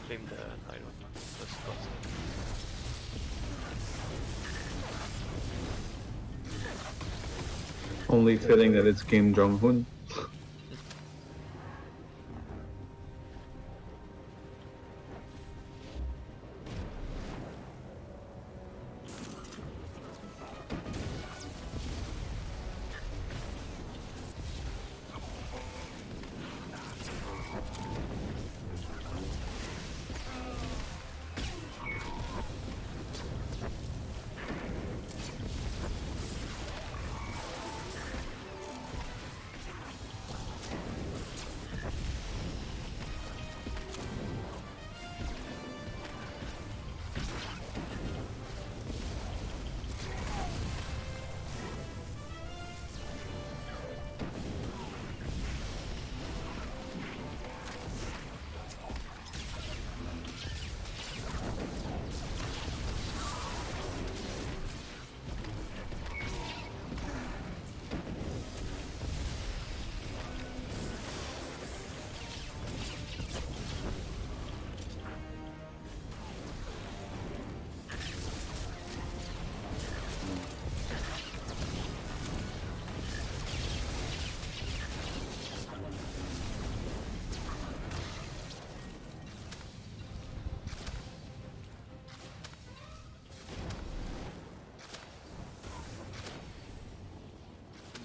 Claim the title. Let's go. Only fitting that it's Kim Jong-un.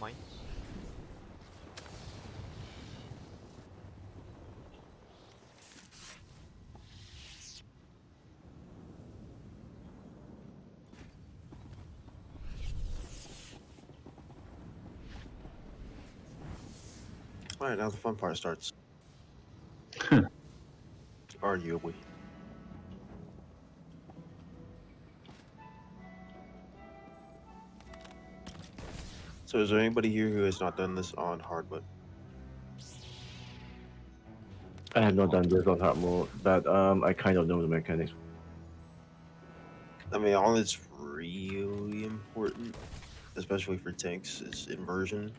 Mine. Alright, now the fun part starts. Arguably. So is there anybody here who has not done this on hard mode? I have not done this on hard mode, but I kind of know the mechanics. I mean, all that's really important, especially for tanks, is inversion.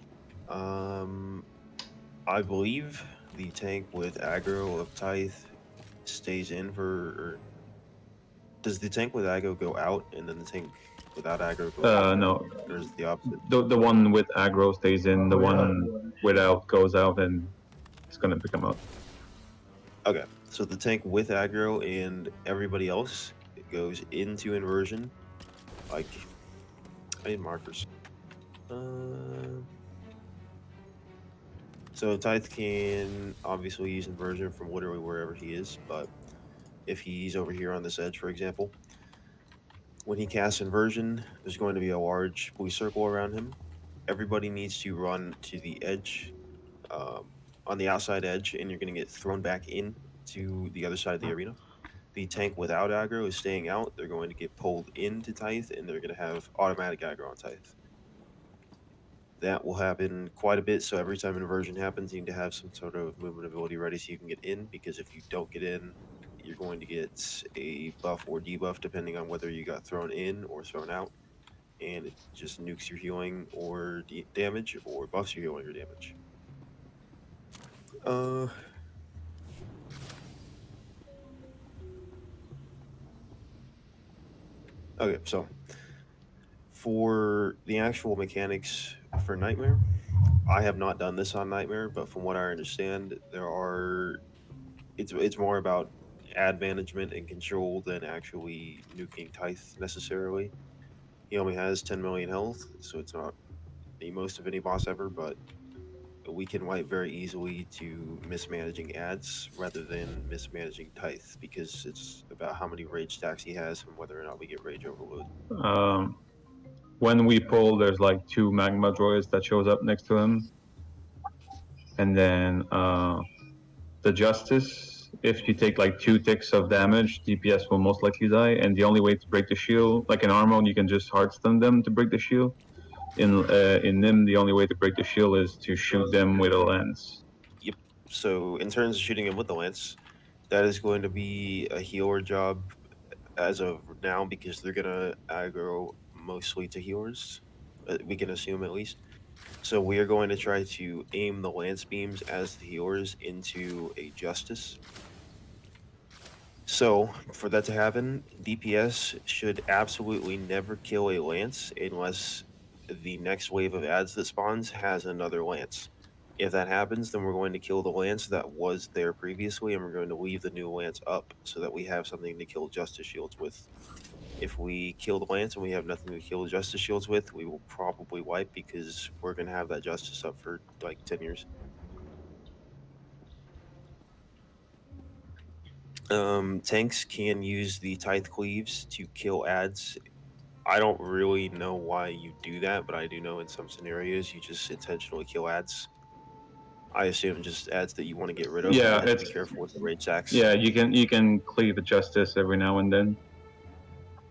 I believe the tank with aggro of Tyth stays in for. Or does the tank with aggro go out and then the tank without aggro go in? No. Or is it the opposite? The one with aggro stays in, the one without goes out, and it's gonna pick him up. Okay, so the tank with aggro and everybody else goes into inversion. Like, I need markers. So Tyth can obviously use inversion from literally wherever he is, but if he's over here on this edge, for example, when he casts inversion, there's going to be a large blue circle around him. Everybody needs to run to the edge, on the outside edge, and you're going to get thrown back in to the other side of the arena. The tank without aggro is staying out. They're going to get pulled into Tyth, and they're going to have automatic aggro on Tyth. That will happen quite a bit, so every time inversion happens, you need to have some sort of movement ability ready so you can get in, because if you don't get in, you're going to get a buff or debuff depending on whether you got thrown in or thrown out, and it just nukes your healing or damage, or buffs your healing or damage. Okay, so for the actual mechanics for Nightmare, I have not done this on Nightmare, but from what I understand, it's more about ad management and control than actually nuking Tyth necessarily. He only has 10 million health, so it's not the most of any boss ever, but we can wipe very easily to mismanaging ads rather than mismanaging Tyth, because it's about how many rage stacks he has and whether or not we get rage overload. When we pull, there's like 2 magma droids that shows up next to him, and then the Justice. If you take like 2 ticks of damage, DPS will most likely die, and the only way to break the shield, like in Armor, you can just hard stun them to break the shield. In NiM, the only way to break the shield is to shoot them with a lance. Yep. So in terms of shooting him with the lance, that is going to be a healer job as of now, because they're gonna aggro mostly to healers. We can assume, at least. So we are going to try to aim the lance beams as the healers into a justice. So for that to happen, DPS should absolutely never kill a lance unless the next wave of ads that spawns has another lance. If that happens, then we're going to kill the lance that was there previously, and we're going to leave the new lance up so that we have something to kill justice shields with. If we kill the lance and we have nothing to kill justice shields with, we will probably wipe because we're going to have that justice up for like 10 years. Tanks can use the Tyth cleaves to kill ads. I don't really know why you do that, but I do know in some scenarios you just intentionally kill ads. I assume just ads that you want to get rid of. Yeah, You have to be it's careful with the rage sacks. yeah. You can cleave a justice every now and then,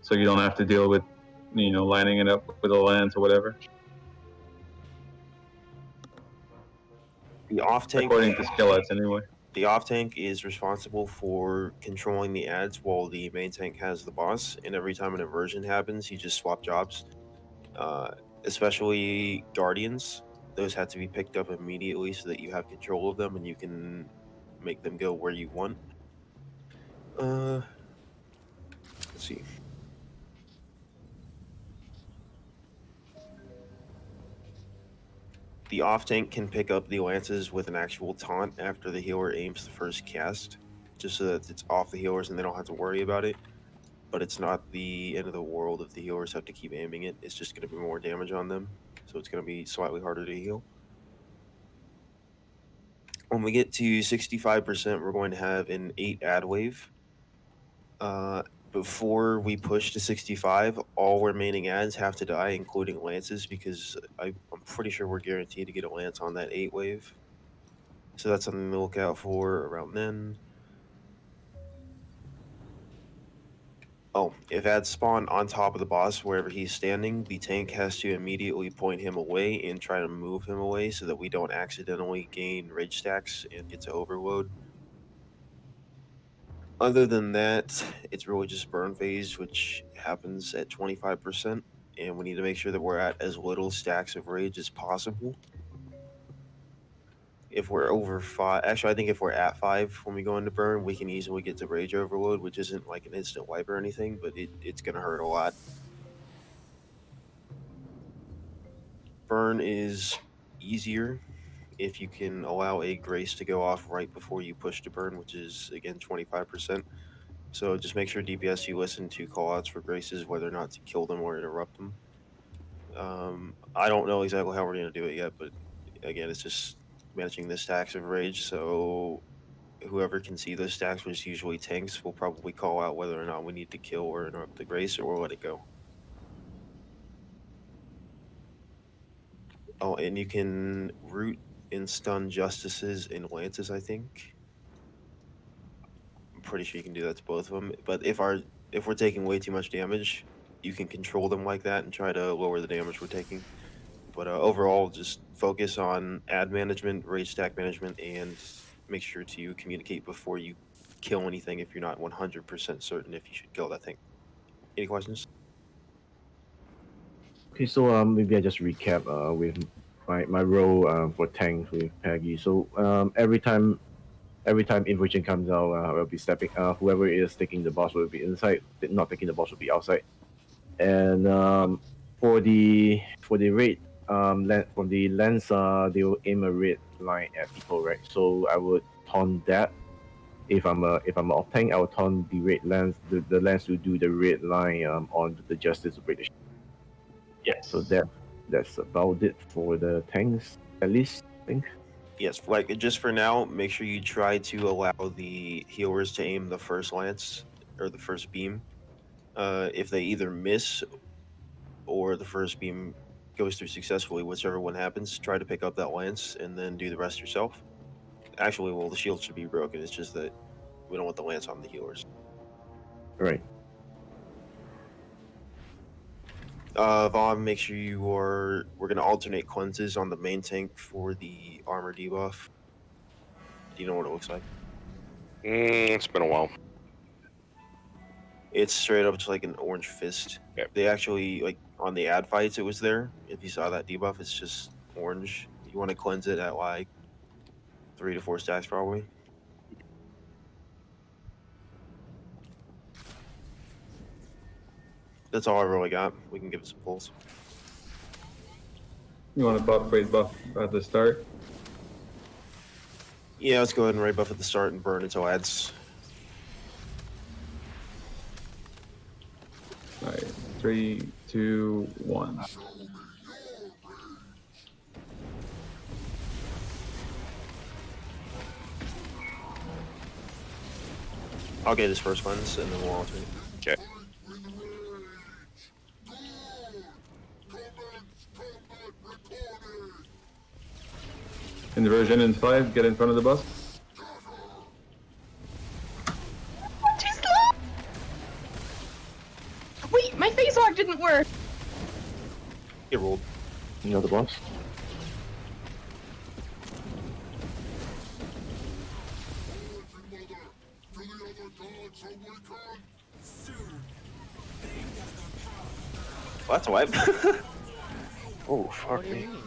so you don't have to deal with lining it up with a lance or whatever. The off tank, According to skillets, anyway. the off tank is responsible for controlling the ads while the main tank has the boss. And every time an inversion happens, you just swap jobs. Especially guardians, those have to be picked up immediately so that you have control of them and you can make them go where you want. Let's see. The off tank can pick up the lances with an actual taunt after the healer aims the first cast, just so that it's off the healers and they don't have to worry about it. But it's not the end of the world if the healers have to keep aiming it. It's just going to be more damage on them, so it's going to be slightly harder to heal. When we get to 65%, we're going to have an 8 ad wave. Before we push to 65, all remaining ads have to die, including lances, because I'm pretty sure we're guaranteed to get a lance on that 8 wave. So that's something to look out for around then. Oh, if ads spawn on top of the boss wherever he's standing, the tank has to immediately point him away and try to move him away so that we don't accidentally gain rage stacks and get to overload. Other than that, it's really just burn phase, which happens at 25%, and we need to make sure that we're at as little stacks of rage as possible. If we're over 5, actually, I think if we're at 5 when we go into burn, we can easily get to rage overload, which isn't like an instant wipe or anything, but it's going to hurt a lot. Burn is easier if you can allow a grace to go off right before you push to burn, which is, again, 25%. So just make sure DPS you listen to callouts for graces, whether or not to kill them or interrupt them. I don't know exactly how we're going to do it yet, but again, it's just managing the stacks of rage. So whoever can see those stacks, which is usually tanks, will probably call out whether or not we need to kill or interrupt the grace, or we'll let it go. Oh, and you can root and stun justices and lances, I think. I'm pretty sure you can do that to both of them. But if we're taking way too much damage, you can control them like that and try to lower the damage we're taking. But overall, just focus on ad management, rage stack management, and make sure to communicate before you kill anything if you're not 100% certain if you should kill that thing. Any questions? Okay, so maybe I just recap with my role for tanks with Peggy. So every time invasion comes out, I'll be stepping. Whoever is taking the boss will be inside. Not taking the boss will be outside. And for the raid, from the lens, they will aim a red line at people, right? So I would taunt that. If I'm a off tank, I will taunt the red lens, the lens to do the red line on the justice of British. Yes. So that's about it for the tanks, at least I think. Yes, like just for now, make sure you try to allow the healers to aim the first lance or the first beam. If they either miss or the first beam goes through successfully, whichever one happens, try to pick up that lance and then do the rest yourself. Actually, well, the shield should be broken. It's just that we don't want the lance on the healers. Right. Vaughn, make sure we're going to alternate cleanses on the main tank for the armor debuff. Do you know what it looks like? It's been a while. It's straight up just like an orange fist. Okay. They actually, like, on the ad fights, it was there. If you saw that debuff, it's just orange. You want to cleanse it at like 3 to 4 stacks probably. That's all I really got. We can give it some pulls. You want to buff, raid buff at the start? Yeah, let's go ahead and raid buff at the start and burn until adds. Alright, 3, 2, 1. I'll get his first cleanse and then we'll alternate. Okay. Inversion in 5, get in front of the bus. Too slow! Wait, my phase walk didn't work. Get rolled. You know the boss? Well, that's a wipe. Oh, fuck What do you me. mean?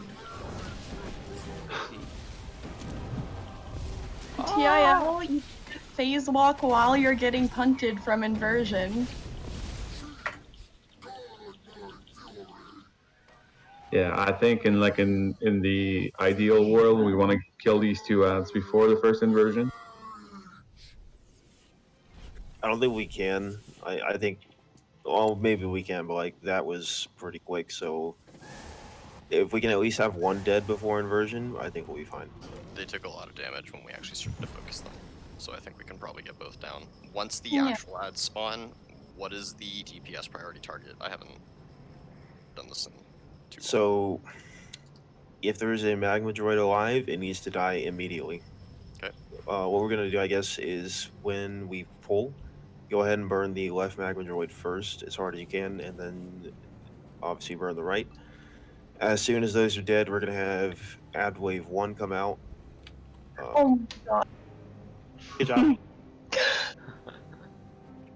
TIL, you phase walk while you're getting punted from inversion. Yeah, I think in the ideal world, we want to kill these two ads before the first inversion. I don't think we can. I think, well, maybe we can, but like that was pretty quick. So if we can at least have one dead before inversion, I think we'll be fine. They took a lot of damage when we actually started to focus them, so I think we can probably get both down. Once the Yeah. actual ads spawn, what is the DPS priority target? I haven't done this in too long. So if there is a magma droid alive, it needs to die immediately. Okay. What we're gonna do, I guess, is when we pull, go ahead and burn the left magma droid first as hard as you can, and then obviously burn the right. As soon as those are dead, we're gonna have ad wave 1 come out. Oh my god. Good job.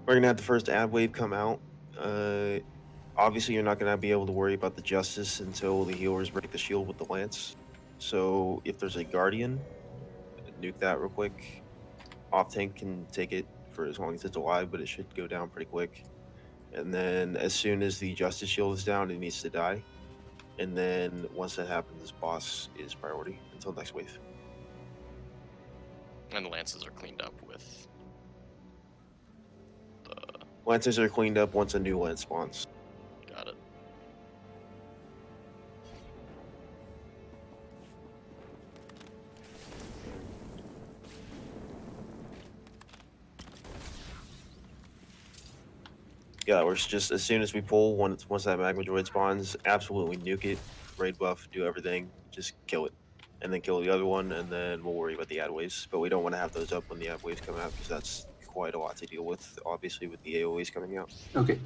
We're gonna have the first ad wave come out. Obviously, you're not gonna be able to worry about the justice until the healers break the shield with the lance. So if there's a guardian, nuke that real quick. Off tank can take it for as long as it's alive, but it should go down pretty quick. And then as soon as the justice shield is down, it needs to die. And then once that happens, boss is priority until next wave. And the lances are cleaned up with the... Lances are cleaned up once a new lance spawns. Got it. Yeah, that works. Just as soon as we pull, once that magma droid spawns, absolutely nuke it, raid buff, do everything, just kill it, and then kill the other one, and then we'll worry about the ad waves. But we don't want to have those up when the ad waves come out because that's quite a lot to deal with. Obviously, with the AOEs coming out. Okay.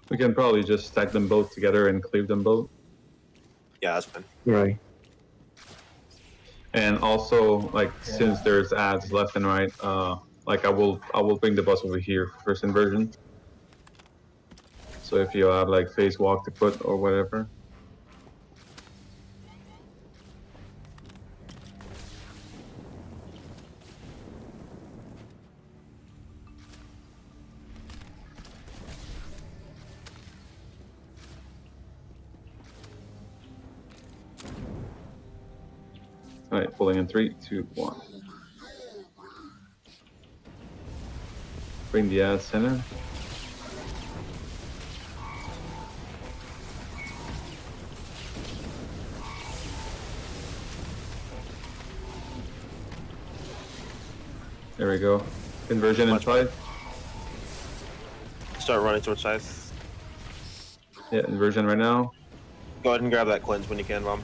We can probably just stack them both together and cleave them both. Yeah, that's fine. Right. And also, like, since there's ads left and right, like I will bring the bus over here for first inversion. So if you have like phase walk to put or whatever. Alright, pulling in 3, 2, 1. Bring the ad center. There we go. Conversion in 5. Start running towards Tyth. Yeah, inversion right now. Go ahead and grab that cleanse when you can, Mom.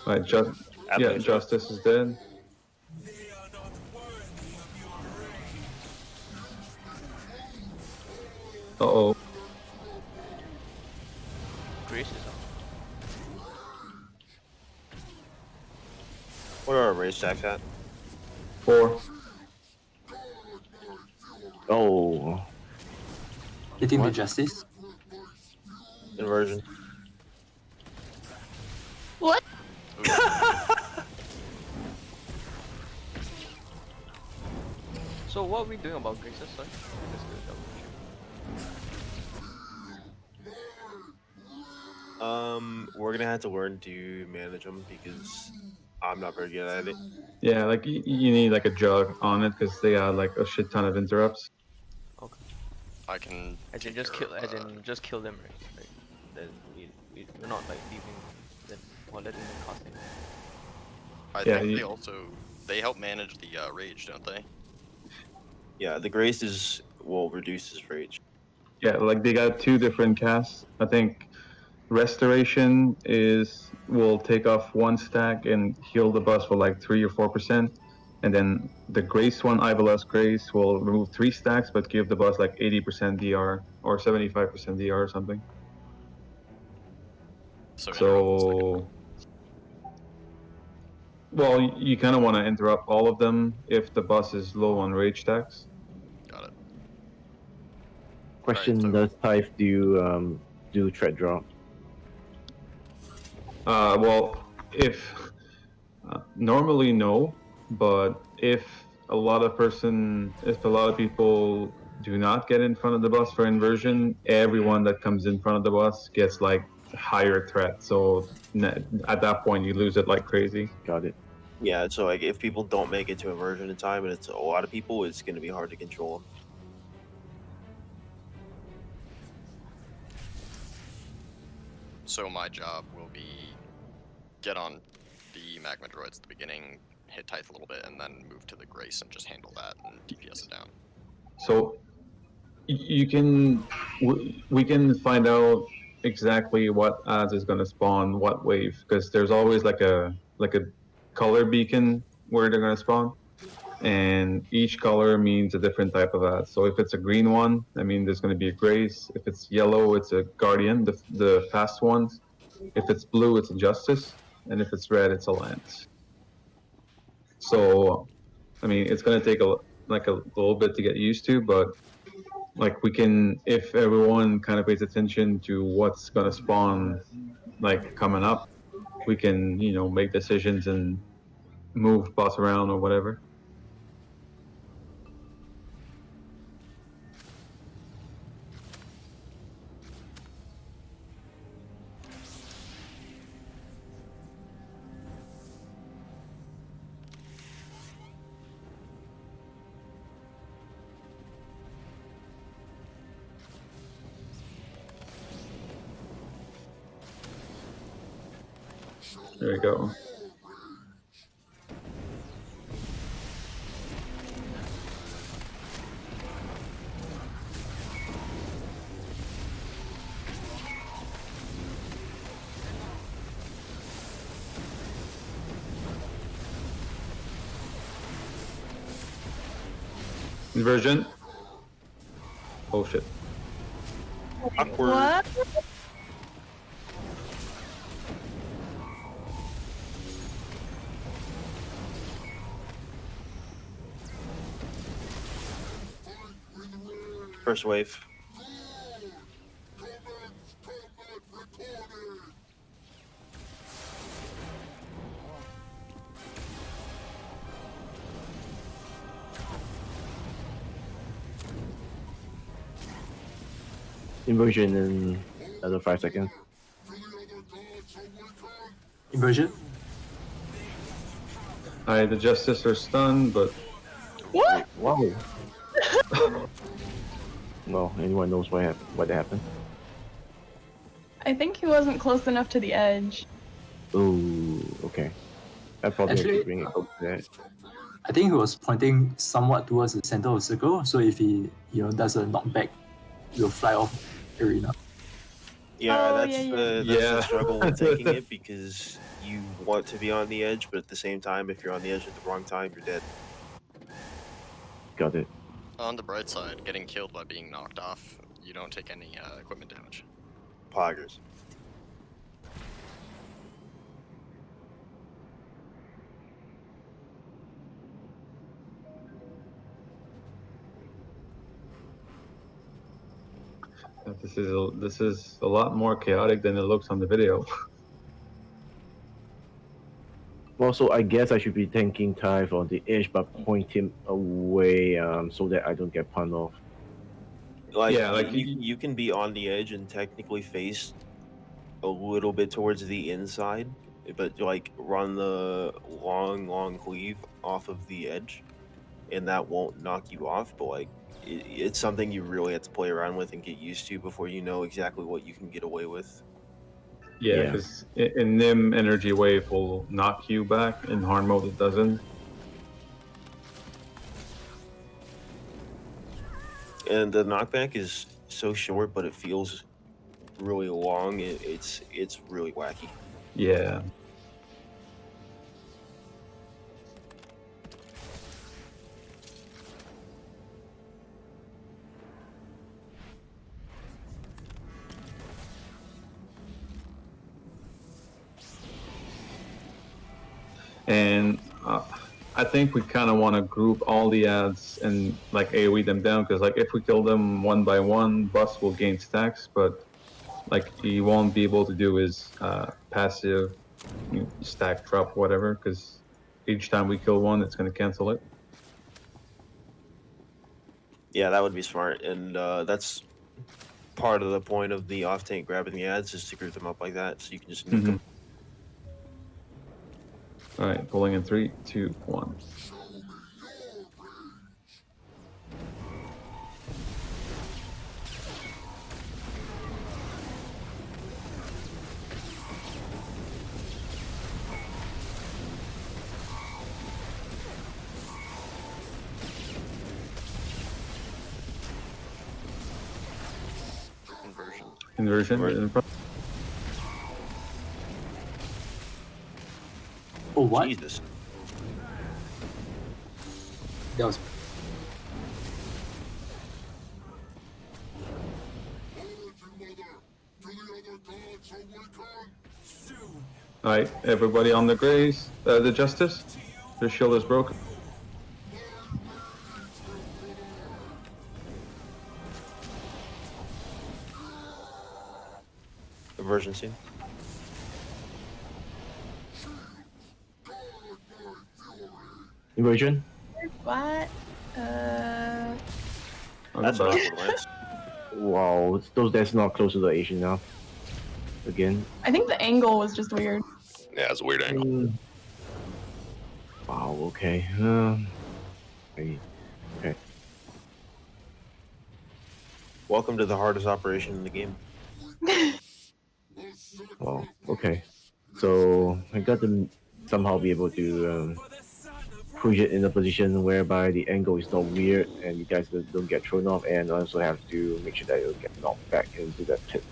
Alright, Absolutely. Justice is dead. Uh-oh. Grace is on. What are our raise stacks at? 4. Oh, Hitting the What? justice. Inversion. What? So what are we doing about graces? Sorry. Just to double check. We're gonna have to learn to manage them because I'm not very good at it. Yeah, like you need like a jug on it because they got like a shit ton of interrupts. I can. As in take just care kill, of, as in just kill them, right? Like, then we're not like leaving them or letting them cast anything. I Yeah, think you- they also help manage the rage, don't they? Yeah, the grace will reduce his rage. Yeah, like they got 2 different casts. I think Restoration will take off 1 stack and heal the boss for like 3 or 4%. And then the Grace one, Ivolus Grace, will remove 3 stacks but give the boss like 80% DR or 75% DR or something. So, So, well, you kind of want to interrupt all of them if the boss is low on rage stacks. got it. question: so- Does Tyth do threat drop? Well, if normally no, but if a lot of people do not get in front of the boss for inversion, everyone that comes in front of the boss gets like higher threat. So at that point, you lose it like crazy. Got it. Yeah, so like if people don't make it to inversion in time, and it's a lot of people, it's gonna be hard to control them. So my job will be get on the magma droids at the beginning, hit Tyth a little bit, and then move to the Grace and just handle that and DPS it down. So we can find out exactly what ads is going to spawn what wave because there's always like a color beacon where they're going to spawn, and each color means a different type of ad. So if it's a green one, I mean there's going to be a Grace. If it's yellow, it's a Guardian, the fast ones. If it's blue, it's a Justice, and if it's red, it's a Lance. So I mean it's going to take a little bit to get used to, but like we can, if everyone kind of pays attention to what's going to spawn like coming up, we can make decisions and move boss around or whatever. There we go. Inversion. Oh shit. Awkward. What? First wave. Inversion in another 5 seconds. Inversion. The Justice are stunned, but What? Wow. Well, anyone knows what happened? I think he wasn't close enough to the edge. Ooh, okay. I probably have Actually- to bring it up to that. I think he was pointing somewhat towards the center of the circle, so if he does a knockback, he'll fly off arena. Yeah, Oh, that's yeah, the yeah. struggle with taking it because you want to be on the edge, but at the same time, if you're on the edge at the wrong time, you're dead. Got it. On the bright side, getting killed by being knocked off, you don't take any equipment damage. Poggers. This is a lot more chaotic than it looks on the video. Well, so I guess I should be tanking Tyth on the edge, but point him away so that I don't get punned off. Like, Yeah, like you can be on the edge and technically face a little bit towards the inside, but like run the long cleave off of the edge, and that won't knock you off. But like, it's something you really have to play around with and get used to before you know exactly what you can get away with. Yeah, Yeah. because in NiM, energy wave will knock you back. In hard mode, it doesn't. And the knockback is so short, but it feels really long. It's really wacky. Yeah. And I think we kind of want to group all the ads and like AoE them down, because like if we kill them one by one, Bus will gain stacks, but like he won't be able to do his passive stack drop whatever, because each time we kill one, it's going to cancel it. Yeah, that would be smart, and that's part of the point of the off tank grabbing the ads is to group them up like that, so you can just nuke them. All right, pulling in 3, 2, 1. Inversion. In front. Oh, what? Jesus. That was All right, everybody on the Grace, the Justice. Their shield is broken. Inversion scene. Inversion? What? That's an awkward lance. Wow, that's not close to the Asian now. Again. I think the angle was just weird. Yeah, it's a weird angle. Wow, okay. Okay. Welcome to the hardest operation in the game. Wow, okay. So I got to somehow be able to push it in a position whereby the angle is not weird and you guys don't get thrown off, and also have to make sure that you get knocked back into that pit.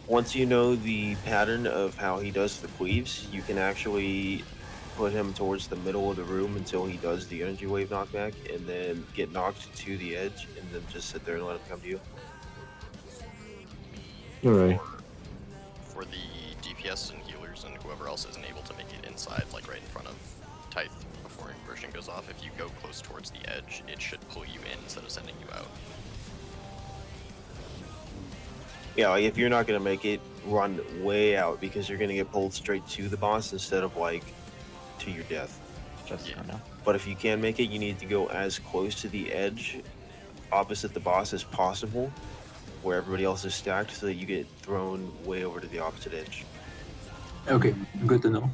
Once you know the pattern of how he does the cleaves, you can actually put him towards the middle of the room until he does the energy wave knockback, and then get knocked to the edge, and then just sit there and let him come to you. Alright. For the DPS and healers and whoever else isn't able to make it inside, like right in front of Tyth before inversion goes off, if you go close towards the edge, it should pull you in instead of sending you out. Yeah, like if you're not going to make it, run way out, because you're going to get pulled straight to the boss instead of like to your death. Just now. But if you can make it, you need to go as close to the edge opposite the boss as possible, where everybody else is stacked, so that you get thrown way over to the opposite edge. okay. Good to know.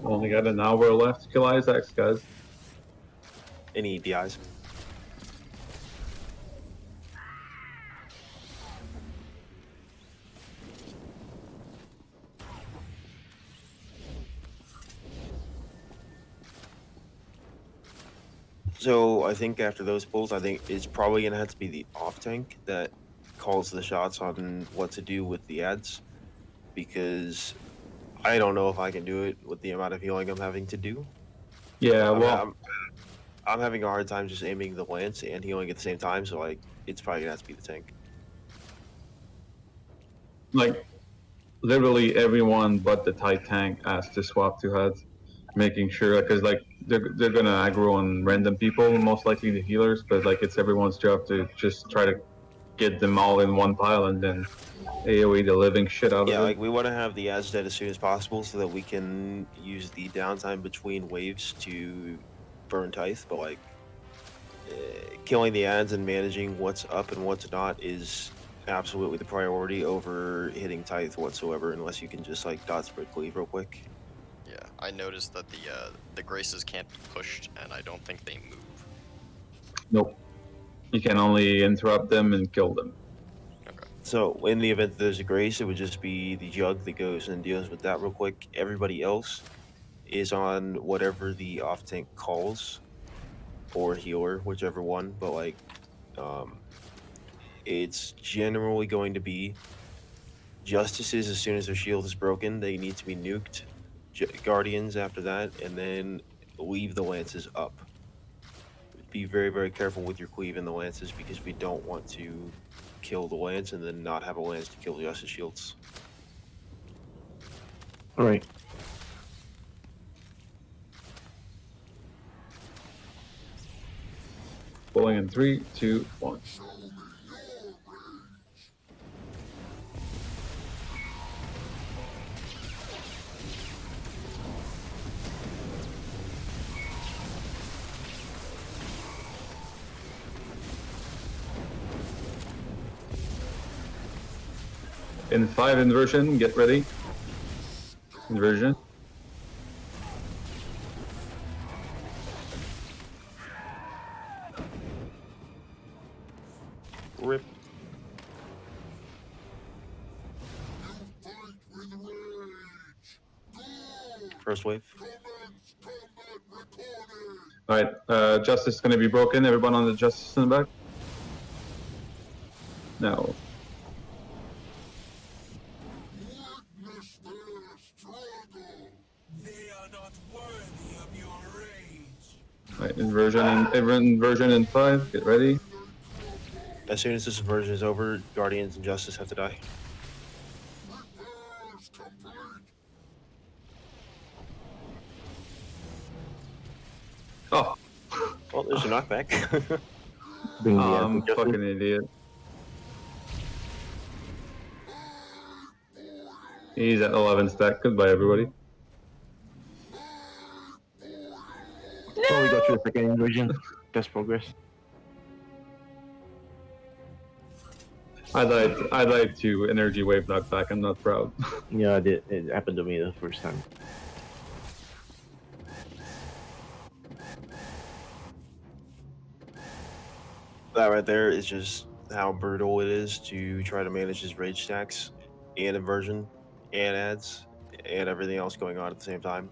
Only got an hour left to kill Isaacs, guys. Any DIs? So I think after those pulls, I think it's probably going to have to be the off tank that calls the shots on what to do with the ads, because I don't know if I can do it with the amount of healing I'm having to do. Yeah, well, I'm having a hard time just aiming the lance and healing at the same time, so like it's probably gonna have to be the tank. Like, literally everyone but the Tyth tank has to swap to heads, making sure, because like they're gonna aggro on random people, most likely the healers, but like it's everyone's job to just try to get them all in one pile and then AoE the living shit out Yeah, of it. like we want to have the Az dead as soon as possible so that we can use the downtime between waves to burn Tyth, but like killing the ads and managing what's up and what's not is absolutely the priority over hitting Tyth whatsoever, unless you can just like dot spread cleave real quick. Yeah, I noticed that the Graces can't be pushed, and I don't think they move. Nope. You can only interrupt them and kill them. Okay. So in the event that there's a Grace, it would just be the Jug that goes and deals with that real quick. Everybody else is on whatever the off tank calls, or healer, whichever one. But like, it's generally going to be Justices as soon as their shield is broken. They need to be nuked. Guardians after that, and then leave the lances up. Be very, very careful with your cleave in the lances because we don't want to kill the lance and then not have a lance to kill the Justice shields. All right. Pulling in 3, 2, 1. In 5 inversion, get ready. Inversion. Rip. First wave. Alright, Justice is gonna be broken. Everyone on the Justice in the back? No. Alright, inversion in 5, get ready. As soon as this inversion is over, Guardians and Justice have to die. Oh, Well, there's a knockback. Bring the I'm Justice. fucking idiot. He's at 11 stack. Goodbye, everybody. Oh, we got through the second inversion. That's progress. I died to energy wave knockback. I'm not proud. Yeah, it happened to me the first time. That right there is just how brutal it is to try to manage his rage stacks and inversion and ads and everything else going on at the same time.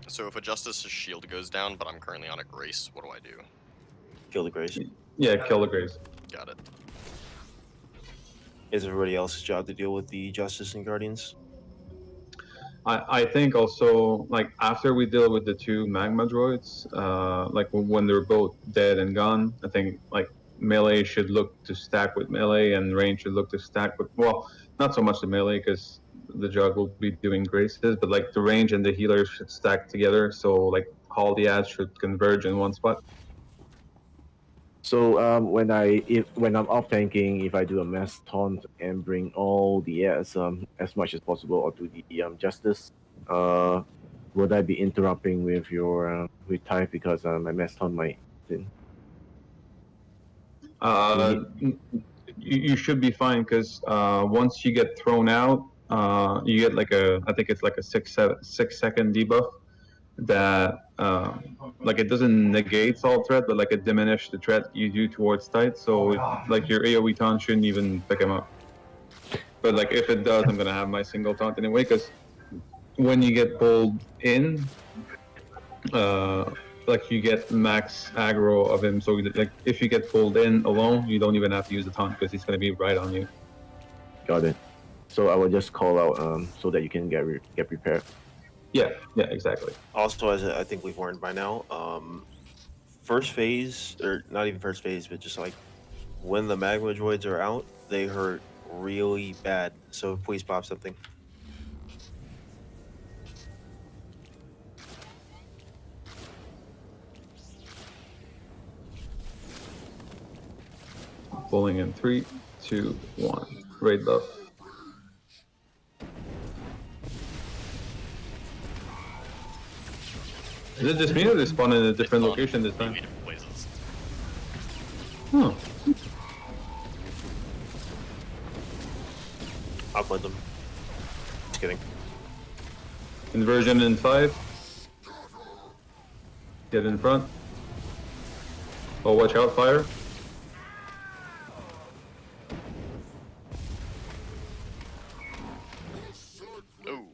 So if a Justice's shield goes down, but I'm currently on a Grace, what do I do? Kill the Grace. Yeah, kill the Graves. Got it. It's everybody else's job to deal with the Justice and Guardians. I think also, like, after we deal with the 2 magma droids, like when they're both dead and gone, I think like melee should look to stack with melee and range should look to stack with, well, not so much the melee because the Jug will be doing graces, but like the range and the healers should stack together, so like all the ads should converge in one spot. So when I'm off tanking, if I do a mass taunt and bring all the ads as much as possible onto the Justice, would I be interrupting with your with Tyth because my mass taunt might? You should be fine because once you get thrown out, you get like I think it's like a 6-second debuff that like it doesn't negate all threat, but like it diminishes the threat you do towards Tyth. So like your AoE taunt shouldn't even pick him up. But like if it does, I'm gonna have my single taunt anyway because when you get pulled in, like you get max aggro of him. So like if you get pulled in alone, you don't even have to use the taunt because he's gonna be right on you. Got it. So I will just call out so that you can get prepared. Yeah, exactly. Also, as I think we've learned by now, first phase, or not even first phase, but just like when the magma droids are out, they hurt really bad. So please pop something. Pulling in 3, 2, 1. Raid buff. Is it just me or they spawn in a different They spawn location this in time? completely different places. Huh. I'll put them. Just kidding. Inversion in 5. Get in front. Oh, watch out, fire. Oh.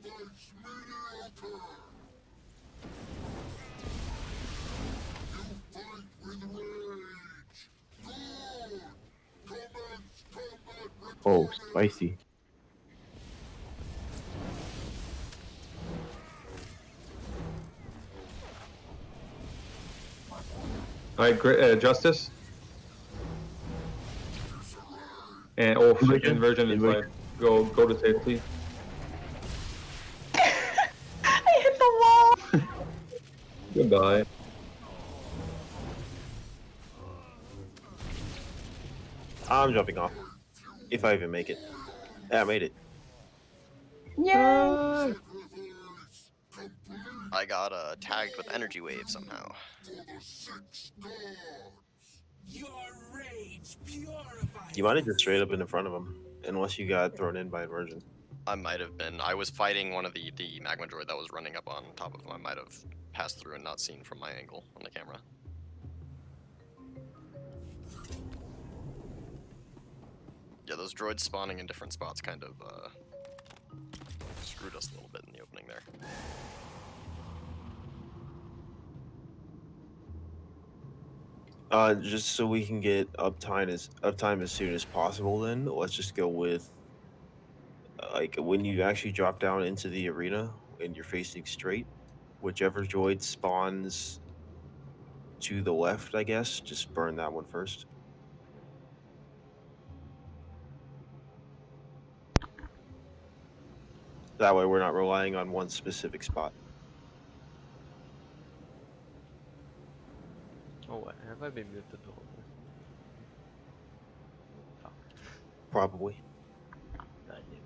Oh, spicy. Alright, great. Justice. And oh, shit, inversion in 5. Go to safety. I hit the wall. Goodbye. I'm jumping off. If I even make it. Yeah, I made it. Yay! I got tagged with energy wave somehow. You might have just straight up been in front of him, unless you got thrown in by inversion. I might have been. I was fighting one of the magma droid that was running up on top of him. I might have passed through and not seen from my angle on the camera. Yeah, those droids spawning in different spots kind of screwed us a little bit in the opening there. Just so we can get uptime as soon as possible. Then let's just go with like when you actually drop down into the arena and you're facing straight, whichever droid spawns to the left, I guess, just burn that one first. That way, we're not relying on one specific spot. Oh, what? Have I been muted the whole time? Fuck. Probably. God damn.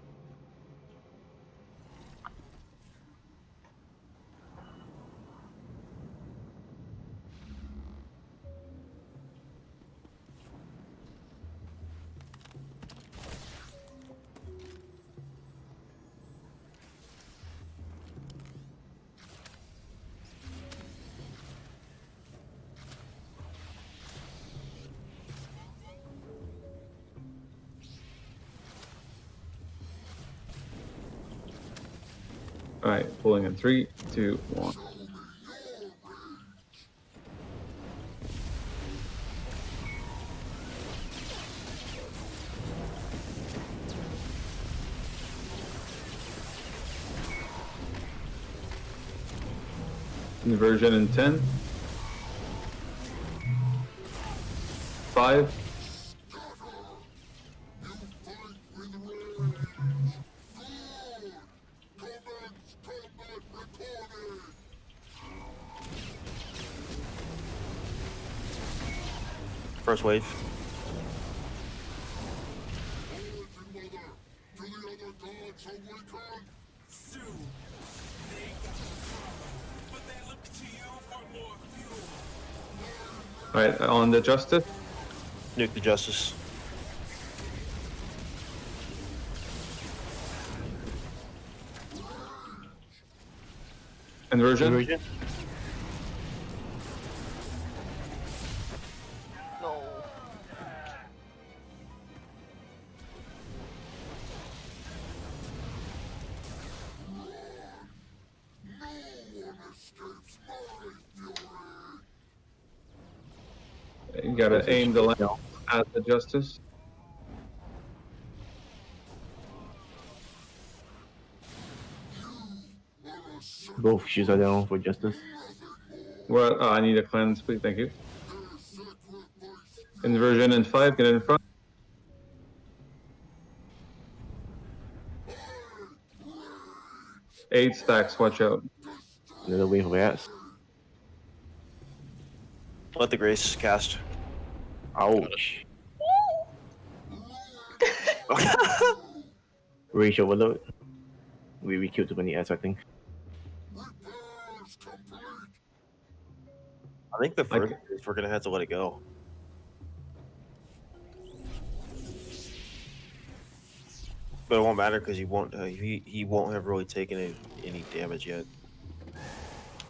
Alright, pulling in 3, 2, 1. Inversion in 10. 5. First wave. Alright, on the Justice. Nuke the Justice. Inversion. No. You gotta aim the left at the Justice. both shoes are down for Justice. Well, I need a cleanse, please. Thank you. Inversion in 5, get in front. Eight stacks, watch out. Another wave of ads. Let the Grace cast. Ouch. Rage overload. We killed too many ads, I think. I think the first is we're gonna have to let it go. But it won't matter because he won't have really taken any damage yet.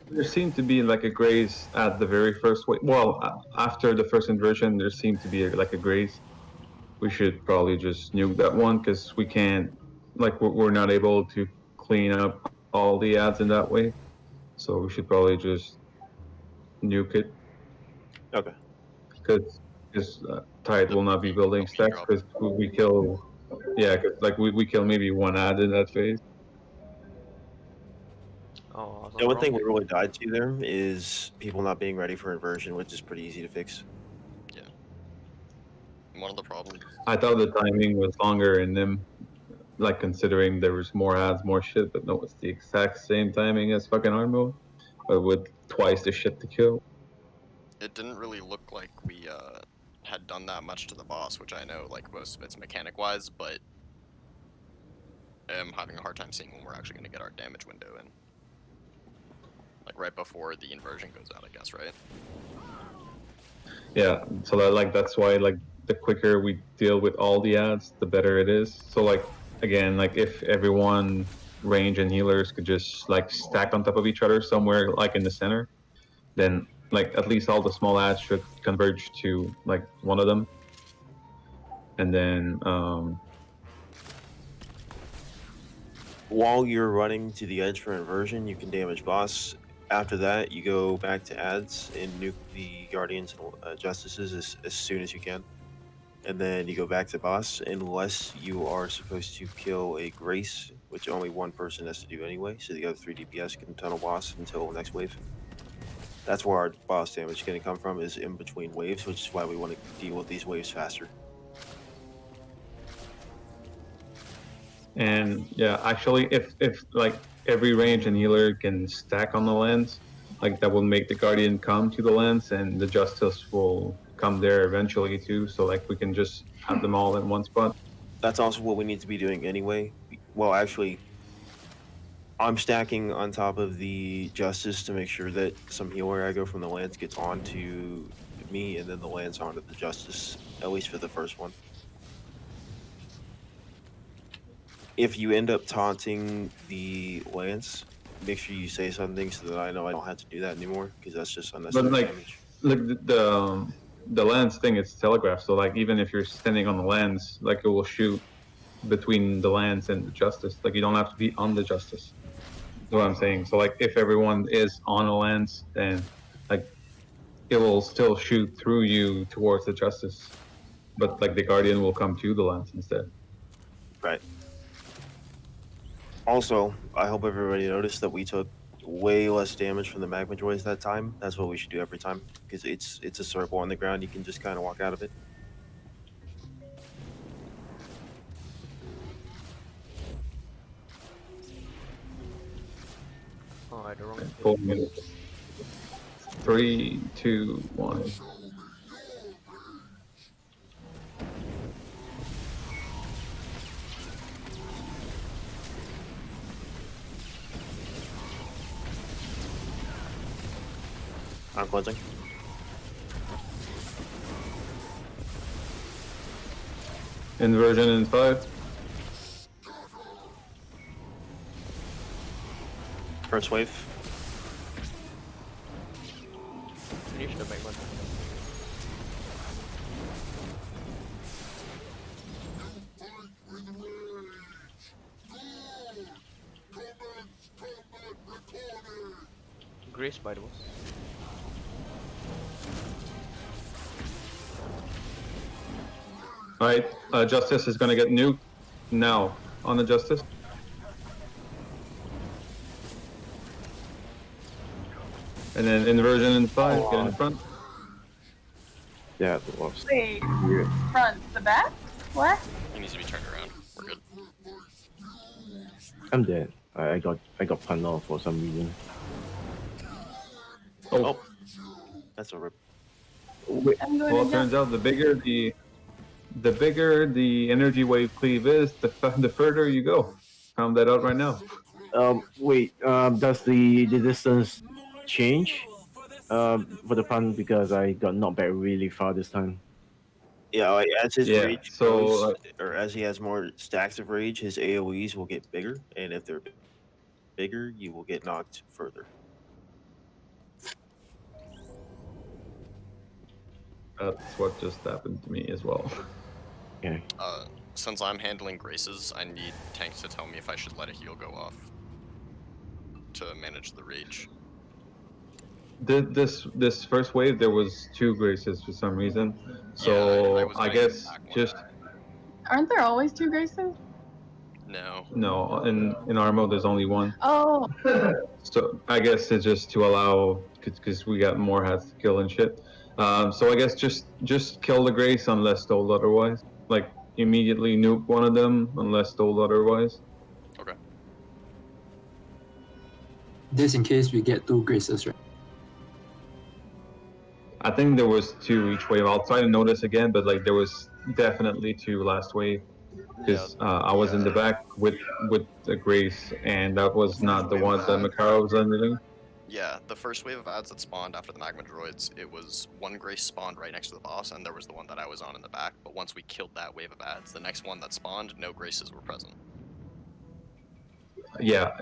There seemed to be like a graze at the very first wave. Well, after the first inversion, there seemed to be like a graze. We should probably just nuke that one because we can't, like, we're not able to clean up all the ads in that way. So we should probably just nuke it. Okay. Because Tyth will not be building stacks because we kill. Yeah, because like we kill maybe one ad in that phase. Oh, I was on The one wrong thing we page. really died to there is people not being ready for inversion, which is pretty easy to fix. Yeah. One of the problems. I thought the timing was longer in NiM, like considering there was more ads, more shit, but no, it's the exact same timing as fucking Armo, but with twice the shit to kill. It didn't really look like we had done that much to the boss, which I know like most of it's mechanic wise, but I'm having a hard time seeing when we're actually going to get our damage window in. Like right before the inversion goes out, I guess, right? Yeah, so that's why like the quicker we deal with all the ads, the better it is. So like again, like if everyone range and healers could just like stack on top of each other somewhere like in the center, then like at least all the small ads should converge to like one of them. And then While you're running to the edge for inversion, you can damage boss. After that, you go back to ads and nuke the guardians and justices as soon as you can. And then you go back to boss unless you are supposed to kill a grace, which only one person has to do anyway, so the other 3 DPS can tunnel boss until next wave. That's where our boss damage is going to come from, is in between waves, which is why we want to deal with these waves faster. And yeah, actually, if like every range and healer can stack on the lens, like that will make the guardian come to the lens, and the justice will come there eventually too. So like we can just have them all in one spot. That's also what we need to be doing anyway. Well, actually, I'm stacking on top of the justice to make sure that some healer aggro from the lance gets onto me, and then the lance onto the justice, at least for the first one. If you end up taunting the lance, make sure you say something so that I know I don't have to do that anymore, because that's just unnecessary like- damage. Like the lens thing, it's telegraphed. So like even if you're standing on the lens, like it will shoot between the lens and the justice. Like you don't have to be on the justice. That's what I'm saying. So like if everyone is on a lens, then like it will still shoot through you towards the justice, but like the guardian will come to the lens instead. Right. Also, I hope everybody noticed that we took way less damage from the magma joys that time. That's what we should do every time, because it's a circle on the ground. You can just kind of walk out of it. Oh, I had the wrong page. 4 minutes. 3, 2, 1. I'm cleansing. Inversion in 5. First wave. Finish the back one. Grace by the boss. Alright, Justice is gonna get nuked now on the Justice. And then inversion in 5, get in front. That was Wait, weird. front, the back? What? He needs to be turned around. We're good. I'm dead. I got punned off for some reason. Oh, that's a rip. Wait, I'm going Well, to it turns out the bigger the energy wave cleave is, the further you go. Found that out right now. wait. Does the distance change? For the pun because I got knocked back really far this time. Yeah, like, as his Yeah, rage so, goes, or as he has more stacks of rage, his AoEs will get bigger, and if they're bigger, you will get knocked further. That's what just happened to me as well. Okay. Since I'm handling graces, I need Tank to tell me if I should let a heal go off to manage the rage. This first wave, there was 2 graces for some reason. So Yeah, I was I going to the guess back one. just Aren't there always 2 graces? No. no. In our mode, there's only 1. Oh, So I guess it's just to allow, because we got more hats to kill and shit. So I guess just kill the grace unless told otherwise. Like immediately nuke one of them unless told otherwise. Okay. This in case we get 2 graces, right? I think there was 2 each wave. I'll try to notice again, but like there was definitely 2 last wave because I was in the back with the grace, and that was not the one that Makara was handling. Yeah, the first wave of ads that spawned after the magma droids, it was 1 grace spawned right next to the boss, and there was the one that I was on in the back. But once we killed that wave of ads, the next one that spawned, no graces were present. Yeah,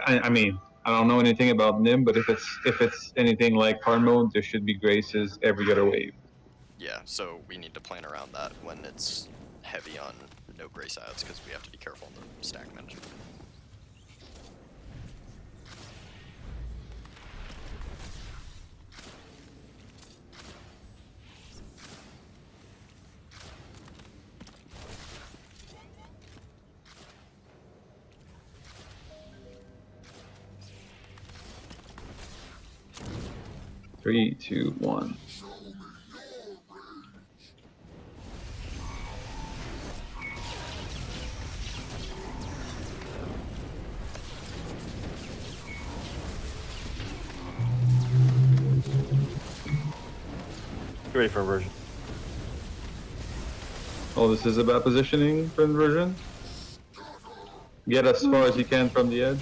I mean, I don't know anything about NiM, but if it's anything like hard mode, there should be graces every other wave. Yeah, so we need to plan around that when it's heavy on no grace ads, because we have to be careful in the stack management. Three, two, one. Get ready for inversion. Oh, this is about positioning for inversion. Get as far as you can from the edge.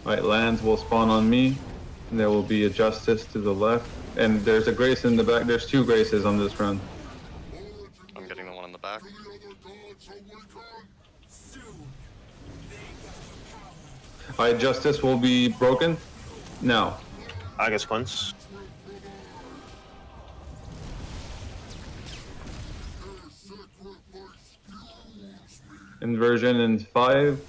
Alright, lands will spawn on me. And there will be a justice to the left. And there's a grace in the back. There's 2 graces on this run. I'm getting the one in the back. Alright, justice will be broken. Now. I guess cleanse. Inversion in 5.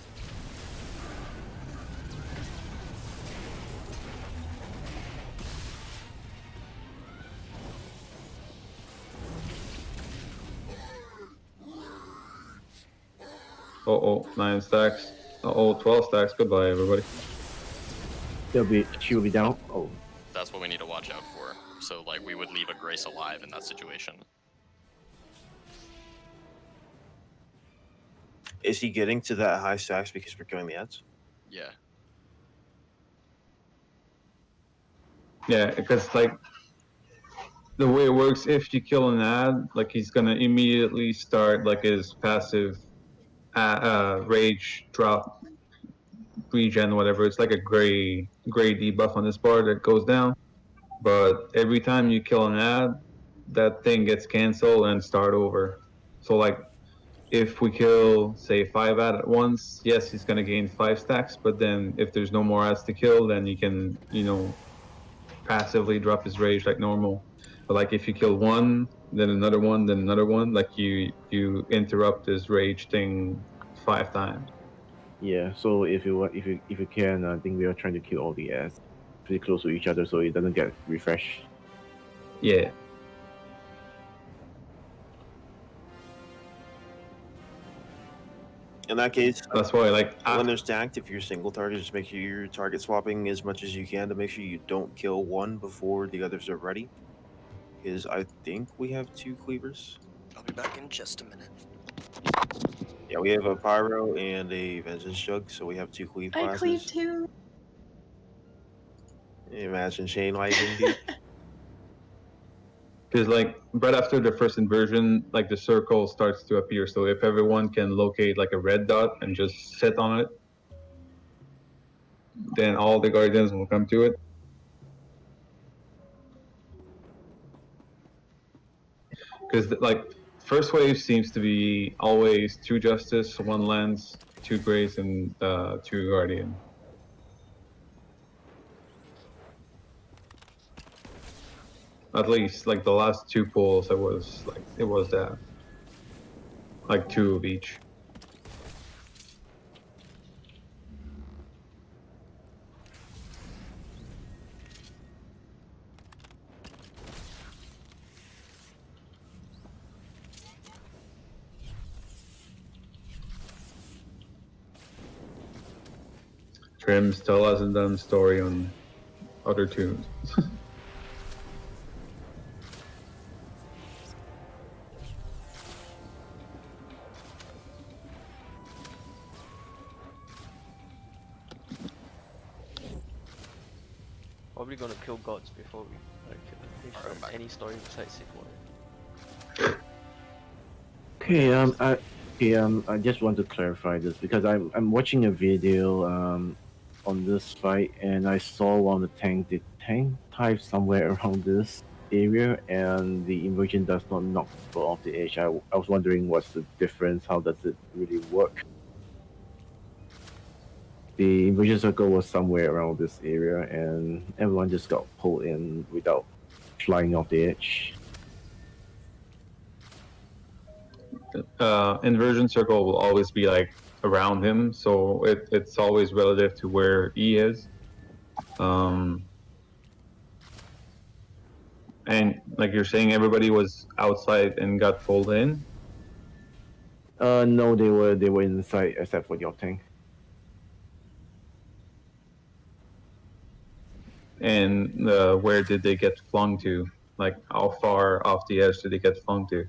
Oh, 9 stacks. 12 stacks. Goodbye, everybody. She will be down. Oh, That's what we need to watch out for. So, like, we would leave a grace alive in that situation. Is he getting to that high stacks because we're killing the ads? Yeah. Yeah, because like the way it works, if you kill an ad, like he's gonna immediately start like his passive rage drop regen, whatever. It's like a gray debuff on this bar that goes down. But every time you kill an ad, that thing gets canceled and start over. So like if we kill say 5 ad at once, yes, he's gonna gain 5 stacks. But then if there's no more ads to kill, then you can passively drop his rage like normal. But like if you kill one, then another one, then another one, like you interrupt this rage thing 5 times. yeah. So if you can, I think we are trying to kill all the ads pretty close to each other so it doesn't get refreshed. Yeah. In that case, That's why, like, when they're stacked, if you're single target, just make sure you're target swapping as much as you can to make sure you don't kill one before the others are ready. Because I think we have 2 cleavers. I'll be back in just a minute. Yeah, we have a pyro and a vengeance jug, so we have 2 cleave I cleave classes. too. Imagine Shane lagging, dude. because like right after the first inversion, like the circle starts to appear. So if everyone can locate like a red dot and just sit on it, then all the guardians will come to it. Because like first wave seems to be always 2 justice, 1 lance, 2 grace, and 2 guardian. At least like the last 2 pulls, it was that, like 2 of each. Trim still hasn't done story on other tunes. Probably gonna kill gods before we finish Alright, I'm back. any story besides Sick Warrior. I just want to clarify this because I'm watching a video on this fight and I saw one of the tank type somewhere around this area and the inversion does not knock people off the edge. I was wondering what's the difference, how does it really work? The inversion circle was somewhere around this area and everyone just got pulled in without flying off the edge. Inversion circle will always be like around him, so it's always relative to where he is. And like you're saying, everybody was outside and got pulled in. No, they were inside except for your tank. And where did they get flung to? Like how far off the edge did they get flung to?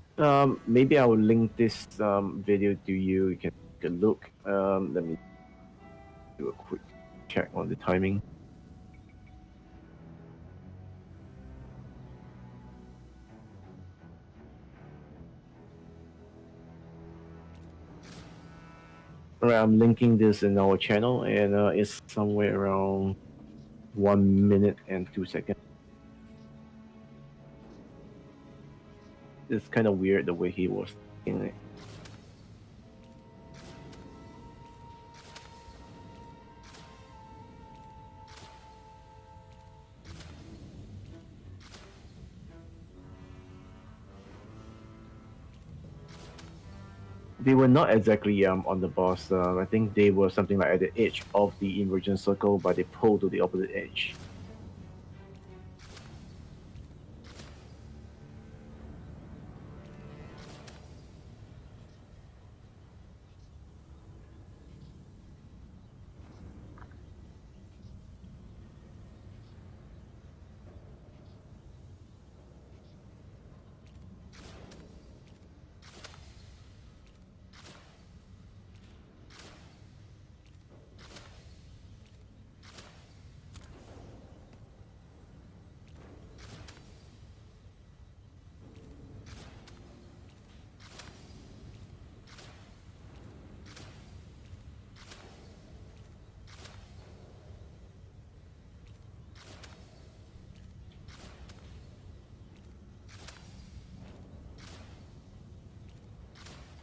Maybe I will link this video to you. You can take a look. Let me do a quick check on the timing. Alright, I'm linking this in our channel, and it's somewhere around 1 minute and 2 seconds. It's kind of weird the way he was in it. They were not exactly on the boss. I think they were something like at the edge of the inversion circle, but they pulled to the opposite edge.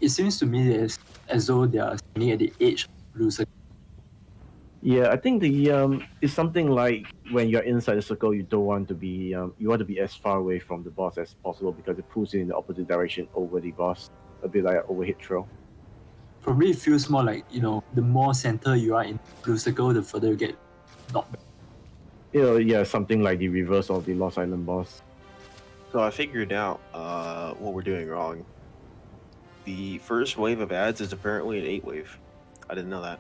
It seems to me as though they are standing at the edge of blue circle. Yeah, I think the it's something like when you're inside the circle, you don't want to be you want to be as far away from the boss as possible because it pulls you in the opposite direction over the boss, a bit like an overhead throw. Probably it feels more like, the more center you are in blue circle, the further you get knocked back. Yeah, something like the reverse of the Lost Island boss. So I figured out what we're doing wrong. The first wave of ads is apparently an 8 wave. I didn't know that.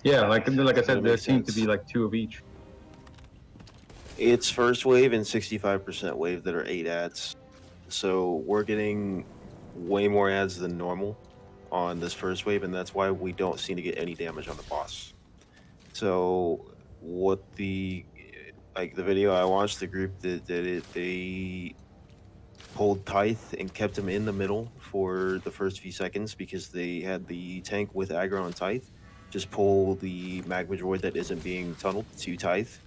Yeah, like I said, That there makes seem to be sense. like 2 of each. It's first wave and 65% wave that are 8 ads. So we're getting way more ads than normal on this first wave, and that's why we don't seem to get any damage on the boss. So what the video I watched, the group that did it, they pulled Tyth and kept him in the middle for the first few seconds because they had the tank with aggro on Tyth. Just pull the magma droid that isn't being tunneled to Tyth.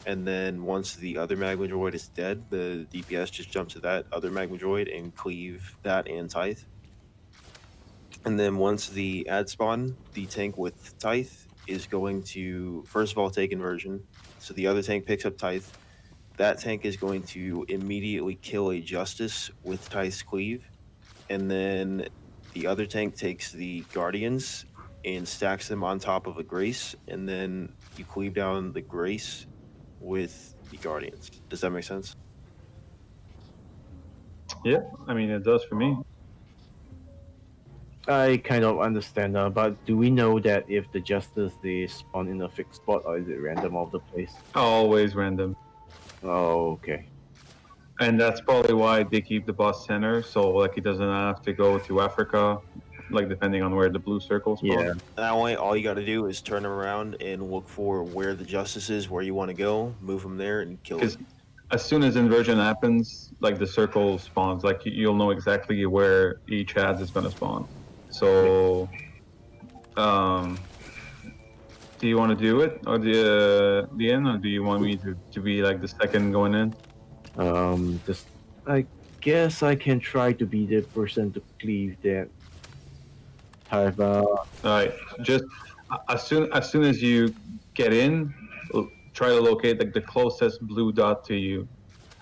And then once the other magma droid is dead, the DPS just jump to that other magma droid and cleave that and Tyth. And then once the ad spawn, the tank with Tyth is going to first of all take inversion. So the other tank picks up Tyth. That tank is going to immediately kill a Justice with Tyth's cleave. And then the other tank takes the Guardians and stacks them on top of a Grace. And then you cleave down the Grace with the Guardians. Does that make sense? Yeah, I mean, it does for me. I kind of understand, but do we know that if the Justice they spawn in a fixed spot or is it random all over the place? Always random. Oh, okay. And that's probably why they keep the boss center, so like he doesn't have to go to Africa, like depending on where the blue circle spawns. Yeah. That way, all you got to do is turn him around and look for where the Justice is, where you want to go, move him there, and kill Because it. as soon as inversion happens, like the circle spawns, like you'll know exactly where each ad is gonna spawn. So, do you want to do it, or the end, or do you want me to be like the second going in? Just I guess I can try to be the person to cleave that type. All right, just as soon as you get in, try to locate like the closest blue dot to you,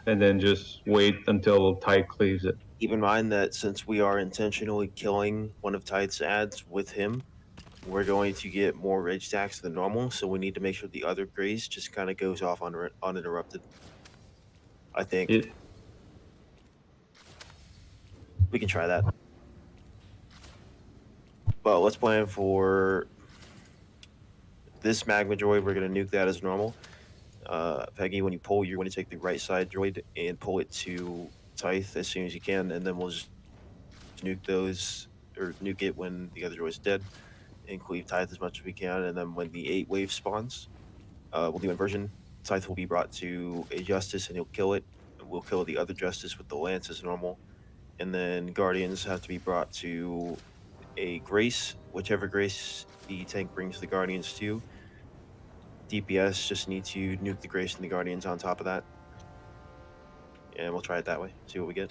and then just wait until Tyth cleaves it. Keep in mind that since we are intentionally killing one of Tyth's ads with him, we're going to get more rage stacks than normal, so we need to make sure the other Grace just kind of goes off uninterrupted. I think we can try that. But let's plan for this magma droid. We're going to nuke that as normal. Peggy, when you pull, you're going to take the right side droid and pull it to Tyth as soon as you can, and then we'll just nuke those, or nuke it when the other droid's dead, and cleave Tyth as much as we can. And then when the 8 wave spawns, we'll do inversion. Tyth will be brought to a Justice and he'll kill it. We'll kill the other Justice with the Lance as normal. And then Guardians have to be brought to a Grace, whichever Grace the tank brings the Guardians to. DPS just need to nuke the Grace and the Guardians on top of that. And we'll try it that way, see what we get.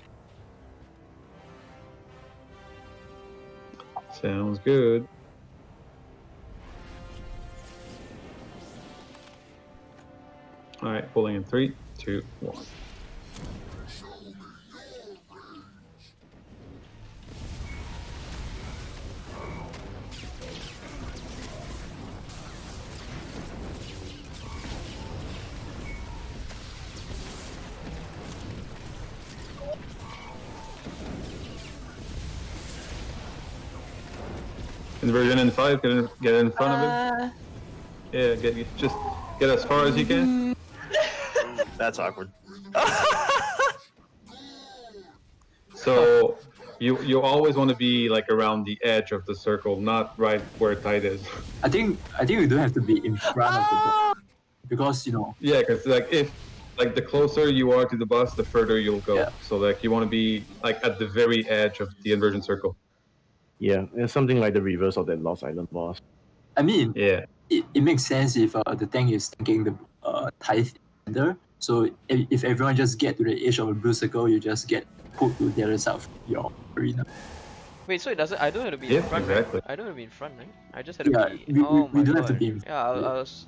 Sounds good. All right, pulling in 3, 2, 1. Inversion in 5, get in front of it. Yeah, just get as far as you can. That's awkward. So you always want to be like around the edge of the circle, not right where Tyth is. I think we don't have to be in front of the boss because Yeah, because like if like the closer you are to the boss, the further you'll go. Yeah. So like you want to be like at the very edge of the inversion circle. Yeah, it's something like the reverse of that Lost Island boss. I mean Yeah. it makes sense if the tank is tanking the Tyth center. So if everyone just get to the edge of a blue circle, you just get put to the other side of your arena. Wait, so it doesn't. I don't have to be in Yeah, front. exactly. Right? I don't have to be in front, right? I just had to Yeah, be. we Oh my don't god. have to be in Yeah, I was.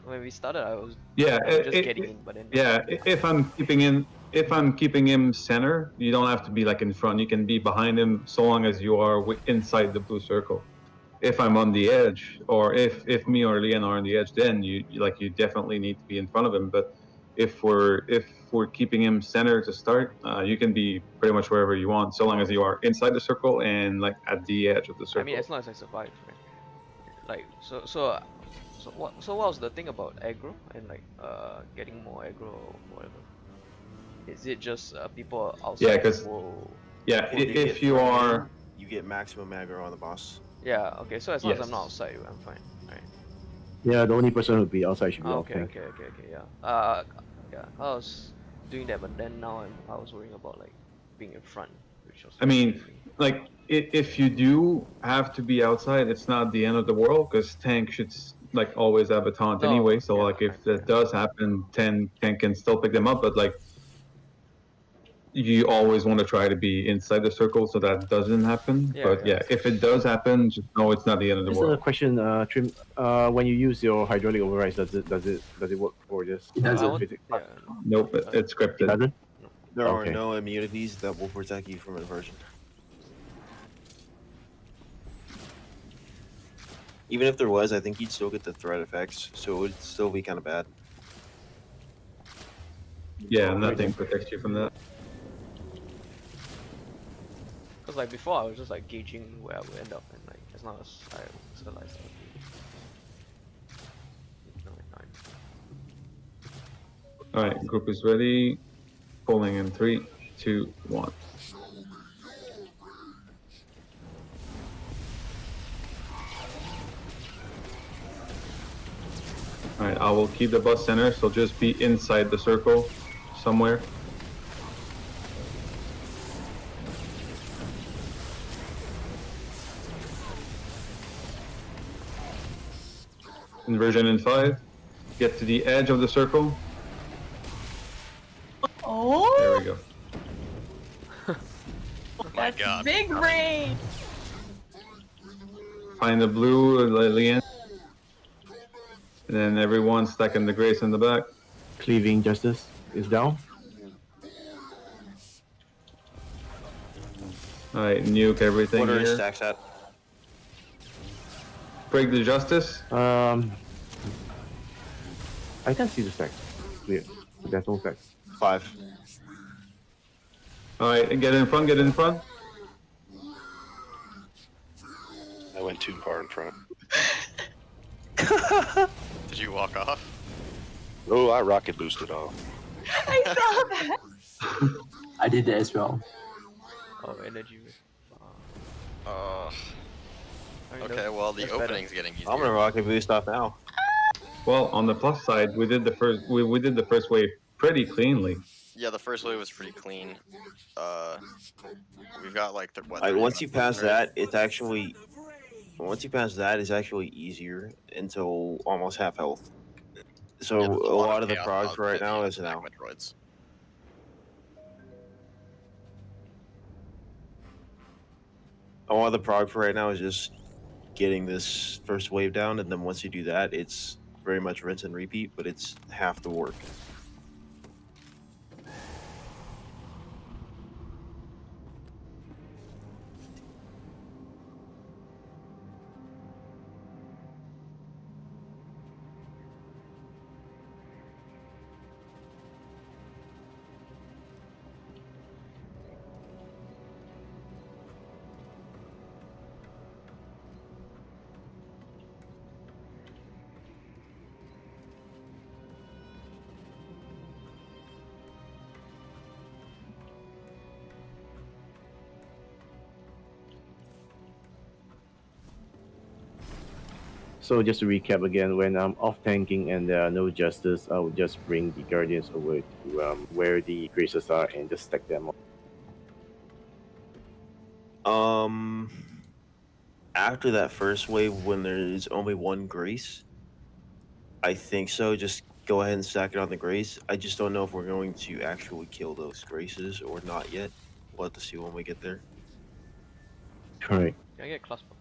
When we started, I was Yeah. just getting in, but then. Yeah, if I'm keeping him center, you don't have to be like in front. You can be behind him so long as you are inside the blue circle. If I'm on the edge, or if me or Leon are on the edge, then you definitely need to be in front of him. But if we're keeping him center to start, you can be pretty much wherever you want, so long as you are inside the circle and like at the edge of the circle. I mean, as long as I survive, right? Like so what was the thing about aggro and like getting more aggro or whatever? Is it just people outside? Yeah, because will... yeah, When they if get you thrown are in, you get maximum aggro on the boss. Yeah. Okay. So as long as I'm not yes. outside, I'm fine. Right. Yeah, the only person who'd be outside should be off Okay. tank. Okay. Yeah. Yeah. I was doing that, but then now I was worrying about like being in front, which was. I mean, me. like if you do have to be outside, it's not the end of the world because tank should like always have a taunt No, anyway. So yeah, like if yeah. that does happen, tank can still pick them up. But like you always want to try to be inside the circle so that doesn't happen. Yeah, But yeah, if it does happen, just know it's not the end of the Just a world. question, Trim. When you use your hydraulic overrides, does it work for this? It doesn't. I want, Physics? yeah. Nope, it's It scripted. doesn't. There are Okay. no immunities that will protect you from inversion. Even if there was, I think you'd still get the threat effects, so it would still be kind of bad. Yeah, nothing protects you from that. Cause like before I was just like gauging where I would end up, and like as long as I realized that would be. No, nine. All right, group is ready. Pulling in 3, 2, 1. All right, I will keep the bus center, so just be inside the circle somewhere. Inversion in 5. Get to the edge of the circle. Oh, There we go. My that's God. big brain. Find the blue Lillian. And then everyone stacking the grace in the back. Cleaving Justice is down. Alright, nuke everything What are his here. stacks at? Break the justice. I can't see the stacks. Weird. There's no stacks. 5. Alright, get in front, get in front. I went too far in front. Did you walk off? Oh, I rocket boosted off. I saw that. I did that as well. Oh, energy. Uh, I mean, okay, well the that's better. opening's getting easier. I'm gonna rocket boost off now. Well, on the plus side, we did the first wave pretty cleanly. Yeah, the first wave was pretty clean. We've got like what? Like, 30 once you minutes pass left, that, it's actually easier until almost half health. So Yeah, there's a lot of the chaos prog mods for right at the now end is of now. Magma droids. A lot of the prog for right now is just getting this first wave down, and then once you do that, it's very much rinse and repeat, but it's half the work. So just to recap again, when I'm off tanking and there are no justice, I would just bring the guardians over to where the graces are and just stack them up. After that first wave, when there's only one grace, I think so. Just go ahead and stack it on the grace. I just don't know if we're going to actually kill those graces or not yet. We'll have to see when we get there. Correct. Can I get class points?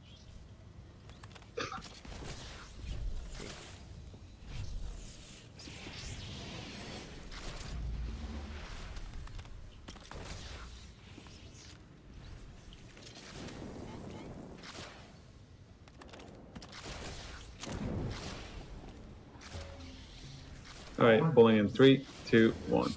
Alright, pulling in 3, 2, 2, 1.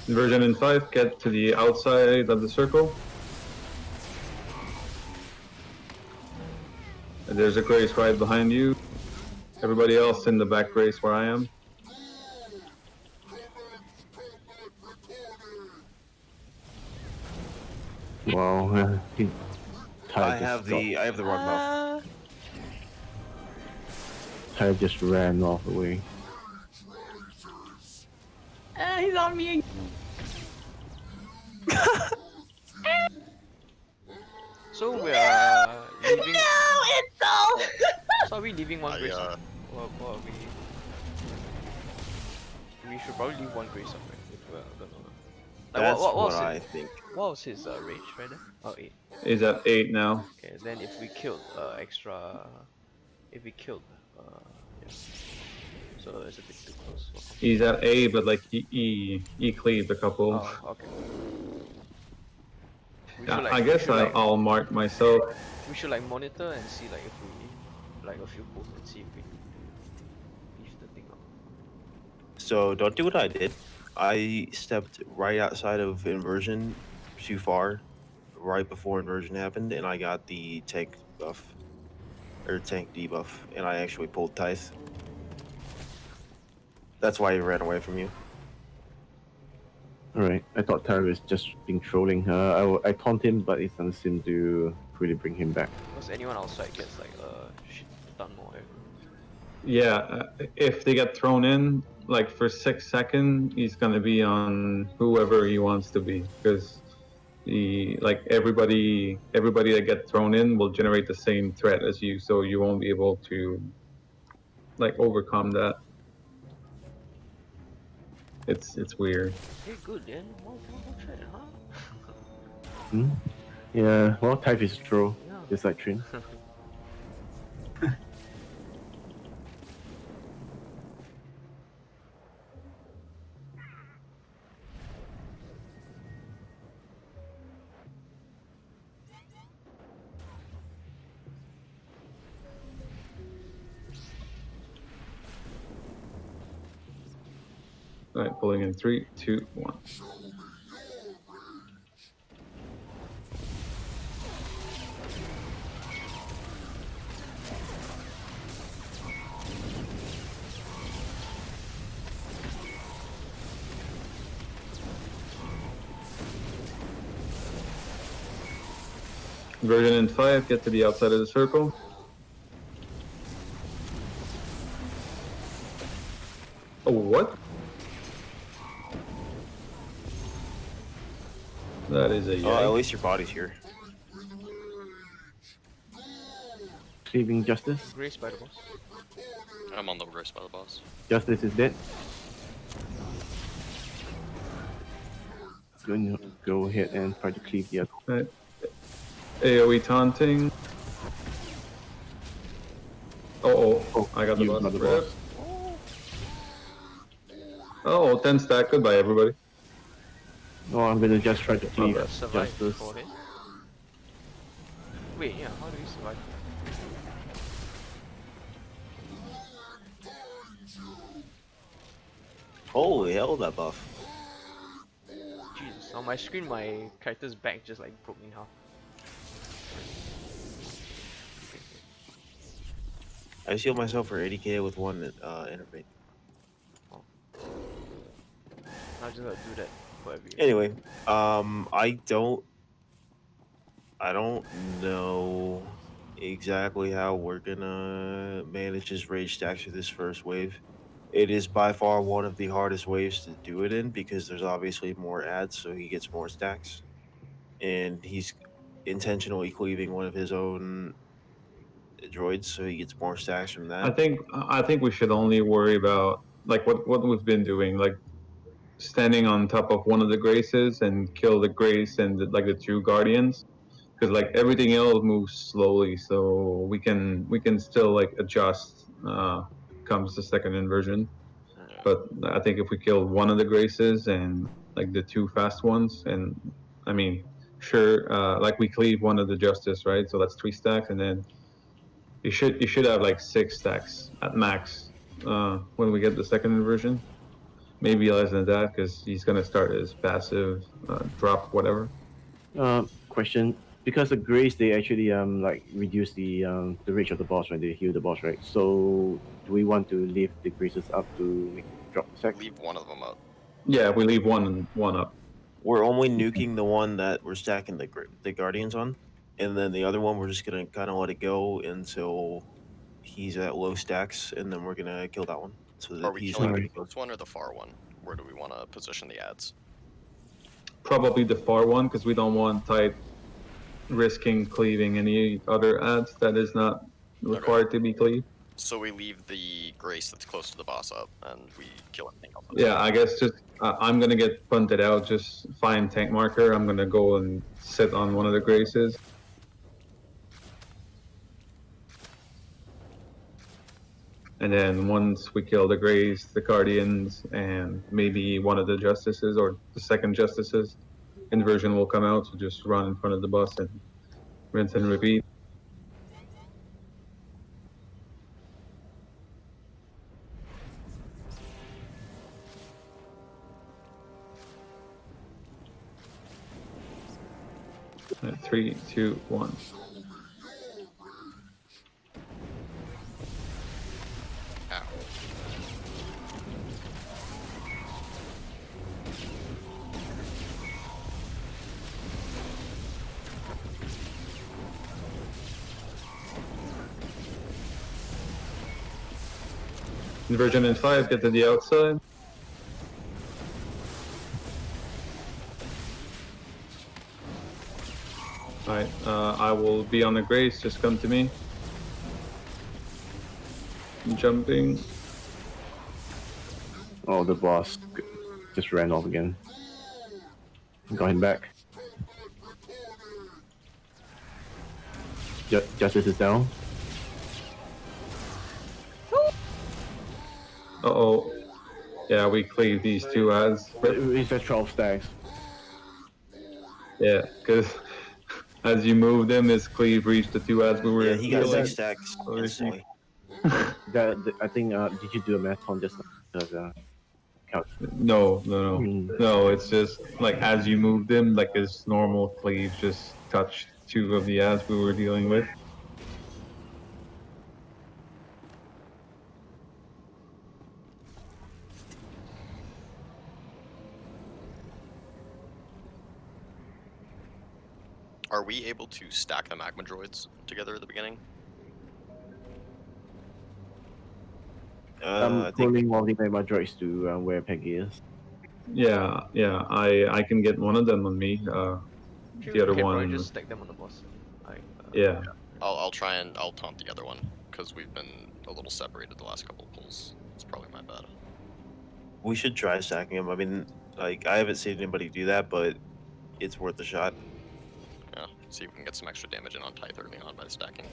Inversion in 5, get to the outside of the circle. And there's a grace right behind you. Everybody else in the back grace where I am. Wow, I have the run buff. Tyth just ran off away. He's on me again. So we are leaving. No, it's all. So are we leaving one grace? Up? Or are we? We should probably leave one grace up, right? If we're gonna. Like, That's what what was I it? think. What was his rage right there? Oh, 8. He's at 8 now. Okay, then if we killed extra, if we killed, yeah. So it's a bit too close. He's at A, but like he cleaved a couple. Oh, okay. We Yeah, should, like, I guess I'll mark myself. We should like monitor and see like if we like a few pulls and see if we beef the thing up. So don't do what I did. I stepped right outside of inversion too far, right before inversion happened, and I got the tank buff, or tank debuff, and I actually pulled Tyth. That's why he ran away from you. Alright, I thought Tyth was just being trolling. I taunt him, but it doesn't seem to really bring him back. Because anyone outside gets like shit ton more aggro. Yeah, if they get thrown in, like for 6 seconds, he's gonna be on whoever he wants to be, because everybody that gets thrown in will generate the same threat as you, so you won't be able to like overcome that. It's weird. Hey, good then. More threat, huh? Yeah, well, Tyth is a troll, Yeah. just like Trin. Alright, pulling in 3, 2, 1. Inversion in 5, get to the outside of the circle. Oh, what? That is a Oh, at yikes. least your body's here. Cleaving Justice. Grace by the boss. I'm on the grace by the boss. Justice is dead. Going to go ahead and try to cleave the other. Right. AoE taunting. Oh, I got the You boss. got the Rip. boss. Oh, 10 stack. Goodbye, everybody. Oh, I'm gonna just try to cleave bad. Survive Justice. beforehand. Wait, yeah, how do we survive? Holy hell, that buff. Jesus, on my screen my character's back just like broke me in half. I healed myself for 80k with one interface. I just gotta do that for every. Anyway, I don't know exactly how we're gonna manage his rage stacks for this first wave. It is by far one of the hardest waves to do it in because there's obviously more ads, so he gets more stacks, and he's intentionally cleaving one of his own droids, so he gets more stacks from that. I think we should only worry about like what we've been doing, like standing on top of one of the graces and kill the grace and the 2 guardians, because like everything else moves slowly, so we can still like adjust comes the second inversion. Yeah. But I think if we kill one of the graces and like the two fast ones, and I mean, sure, like we cleave one of the justice, right? So that's 3 stacks, and then you should have like 6 stacks at max when we get the second inversion. Maybe less than that because he's gonna start his passive drop whatever. Question: because the grace they actually like reduce the reach of the boss when they heal the boss, right? So do we want to leave the graces up to make drop the sex? Leave one of them up. Yeah, we leave one up. We're only nuking the one that we're stacking the guardians on, and then the other one we're just gonna kind of let it go until he's at low stacks, and then we're gonna kill that one. So that Are we he's killing not the gonna close one or the far one? Where do we want to position the ads? Probably the far one because we don't want Tyth risking cleaving any other ads that is not required to be cleaved. So we leave the grace that's close to the boss up, and we kill everything else. Yeah, I guess just I'm gonna get punted out. Just find tank marker. I'm gonna go and sit on one of the graces. And then once we kill the grace, the guardians, and maybe one of the justices or the second justices, inversion will come out. So just run in front of the boss and rinse and repeat. Right, 3, 2, 1. Ow. Inversion in 5, get to the outside. Alright, I will be on the grace, just come to me. I'm jumping. Oh, the boss just ran off again. Got him back. Justice is down. Uh-oh. Yeah, we cleave these two ads. He's at 12 stacks. Yeah, because as you move them, his cleave reached the 2 ads we were Yeah, he got healing. 6 stacks instantly. I think. Did you do a math on just because count? No. Mm. No, it's just like as you moved him, like his normal cleave just touched 2 of the ads we were dealing with. Are we able to stack the magma droids together at the beginning? I'm I think pulling one of the magma droids to where Peggy is. Yeah, I can get one of them on me. Actually, The other we can probably one, just stack them on the boss. Like, yeah. I'll try and I'll taunt the other one because we've been a little separated the last couple of pulls. It's probably my bad. we should try stacking him. I mean, like I haven't seen anybody do that, but it's worth a shot. Yeah, see if we can get some extra damage in on Tyth early on by stacking.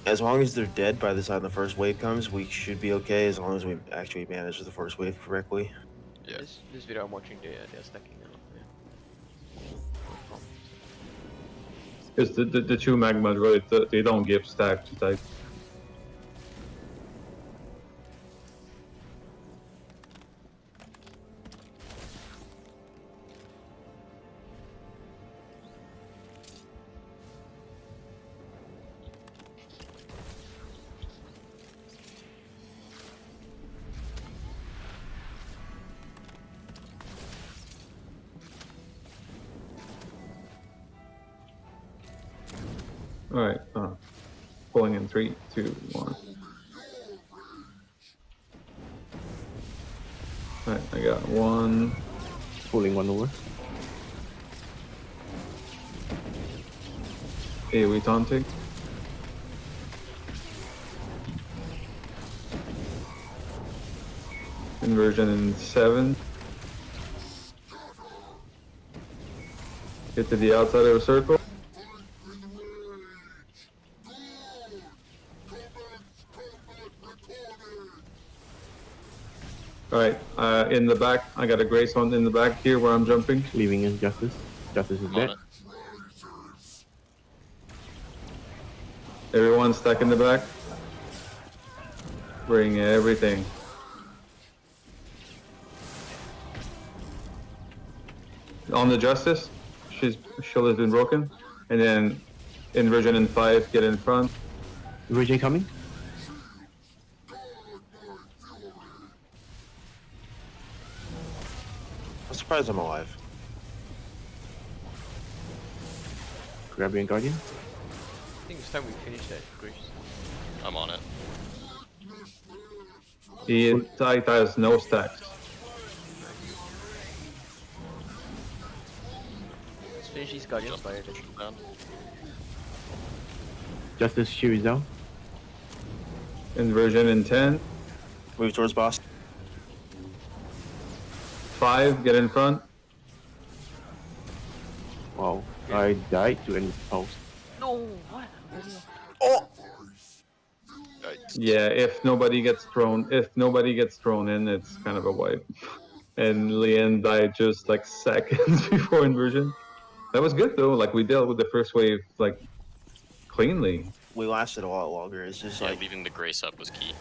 As long as they're dead by the time the first wave comes, we should be okay. As long as we actually manage the first wave correctly. Yeah. This video I'm watching, they're stacking a lot. Yeah. No problem. Because the 2 magma droids, they don't give stack to Tyth. Alright, pulling in 3, 2, 1. Alright, I got 1. Pulling one over. AoE taunting. Inversion in 7. Get to the outside of the circle. in the back. I got a Grace one in the back here where I'm jumping. Leaving in Justice. Justice is I'm dead. on it. Everyone stuck in the back. Bring everything. On the Justice, she's shield has been broken. And then Inversion in 5, get in front. Virgin coming. I'm surprised I'm alive. Guardian Guardian. I think it's time we finish that, Grace. I'm on it. Tyth has no stacks. Let's finish these Guardians by then. Down. Justice shield is down. Inversion in 10. Move towards boss. 5, get in front. Wow. I died to any pulse. No, what? Oh! Yikes. Yeah, if nobody gets thrown in, it's kind of a wipe. And Leanne died just like seconds before Inversion. That was good though, like we dealt with the first wave like cleanly. We lasted a lot longer. It's just Yeah, like leaving the Grace up was key.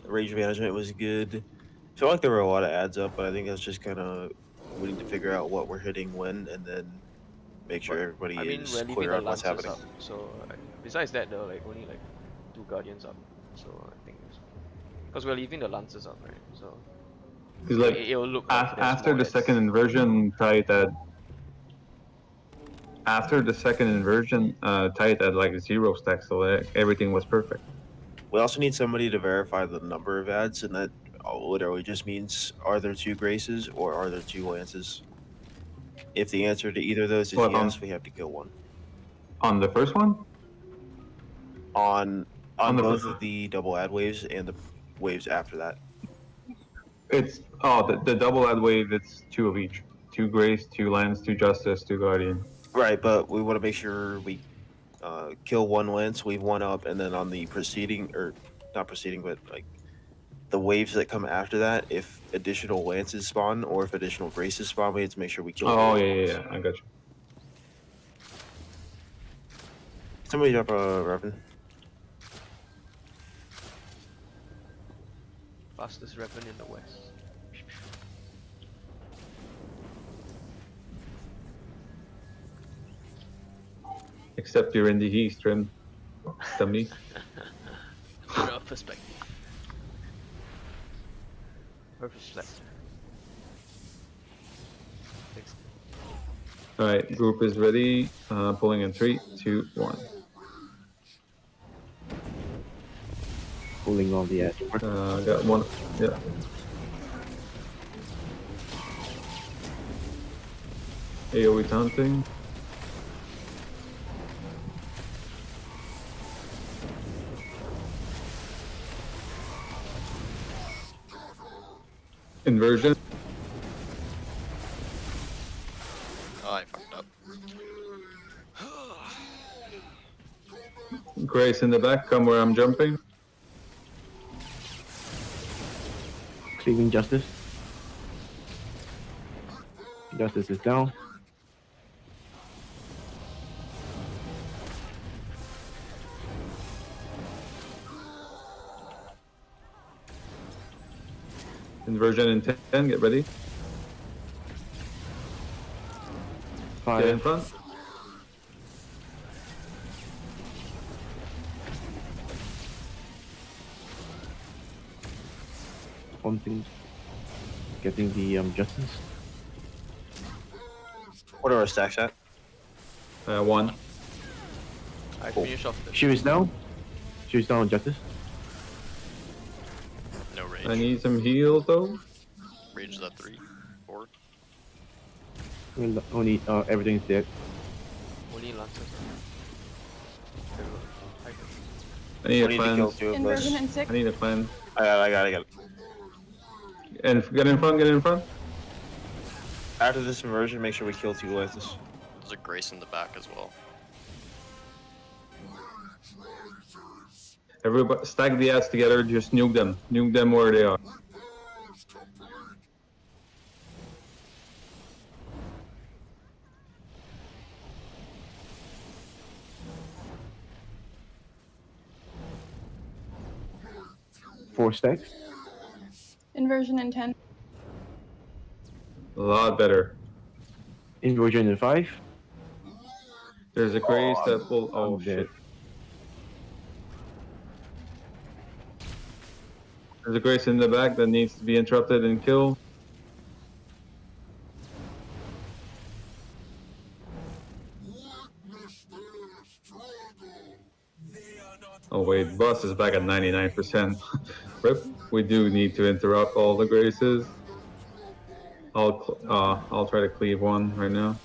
range management was good. I feel like there were a lot of adds up, but I think that's just kind of we need to figure out what we're hitting when, and then make sure everybody I mean, is we're leaving clear the on what's Lancers happening. up. So besides that, there are like only like 2 Guardians up. So I think because we're leaving the Lancers up, right? So Because like it'll look like there's after more the heads. second inversion, Tyth had Tyth had like 0 stacks, so everything was perfect. We also need somebody to verify the number of adds, and that literally just means are there 2 Graces or are there 2 Lances? If the answer to either of those is What, yes, we have to kill one. On the first one? On the both first- of the double ad waves and the waves after that. It's the double ad wave. It's 2 of each: 2 Grace, 2 Lance, 2 Justice, 2 Guardian. Right, but we want to make sure we kill 1 Lance, leave 1 up, and then on the preceding, or not preceding, but like the waves that come after that, if additional Lances spawn or if additional Graces spawn, we have to make sure we kill. Oh yeah, I got you. Somebody drop a weapon. Fastest weapon in the west. Except you're in the east, Rim. Dummy. Your perspective. Perspective. Thanks. Alright, group is ready. Pulling in 3, 2, 1. Pulling on the edge. Got 1. Yeah. AoE taunting. Inversion. Oh, I fucked up. Grace in the back, come where I'm jumping. Cleaving Justice. Justice is down. Inversion in 10, get ready. Get in 5. front. Something. Getting the Justice. What are our stacks at? 1. I finish off the. Shield is down. Shield is down on Justice. No rage. I need some heals though. Rage is at 3, 4. Only everything's dead. Only Lancers. I need We a need to kill cleanse. 2 of Inversion us. and 6. I need a cleanse. I got it. And get in front, get in front. After this inversion, make sure we kill 2 Lances. There's a Grace in the back as well. Everybody stack the ads together, just nuke them. Nuke them where they are. 4 stacks. Inversion in 10. A lot better. Inversion in 5. There's a grace that will. Oh I'm dead. shit. There's a grace in the back that needs to be interrupted and killed. Oh wait, bus is back at 99%. Rip. We do need to interrupt all the graces. I'll try to cleave one right now.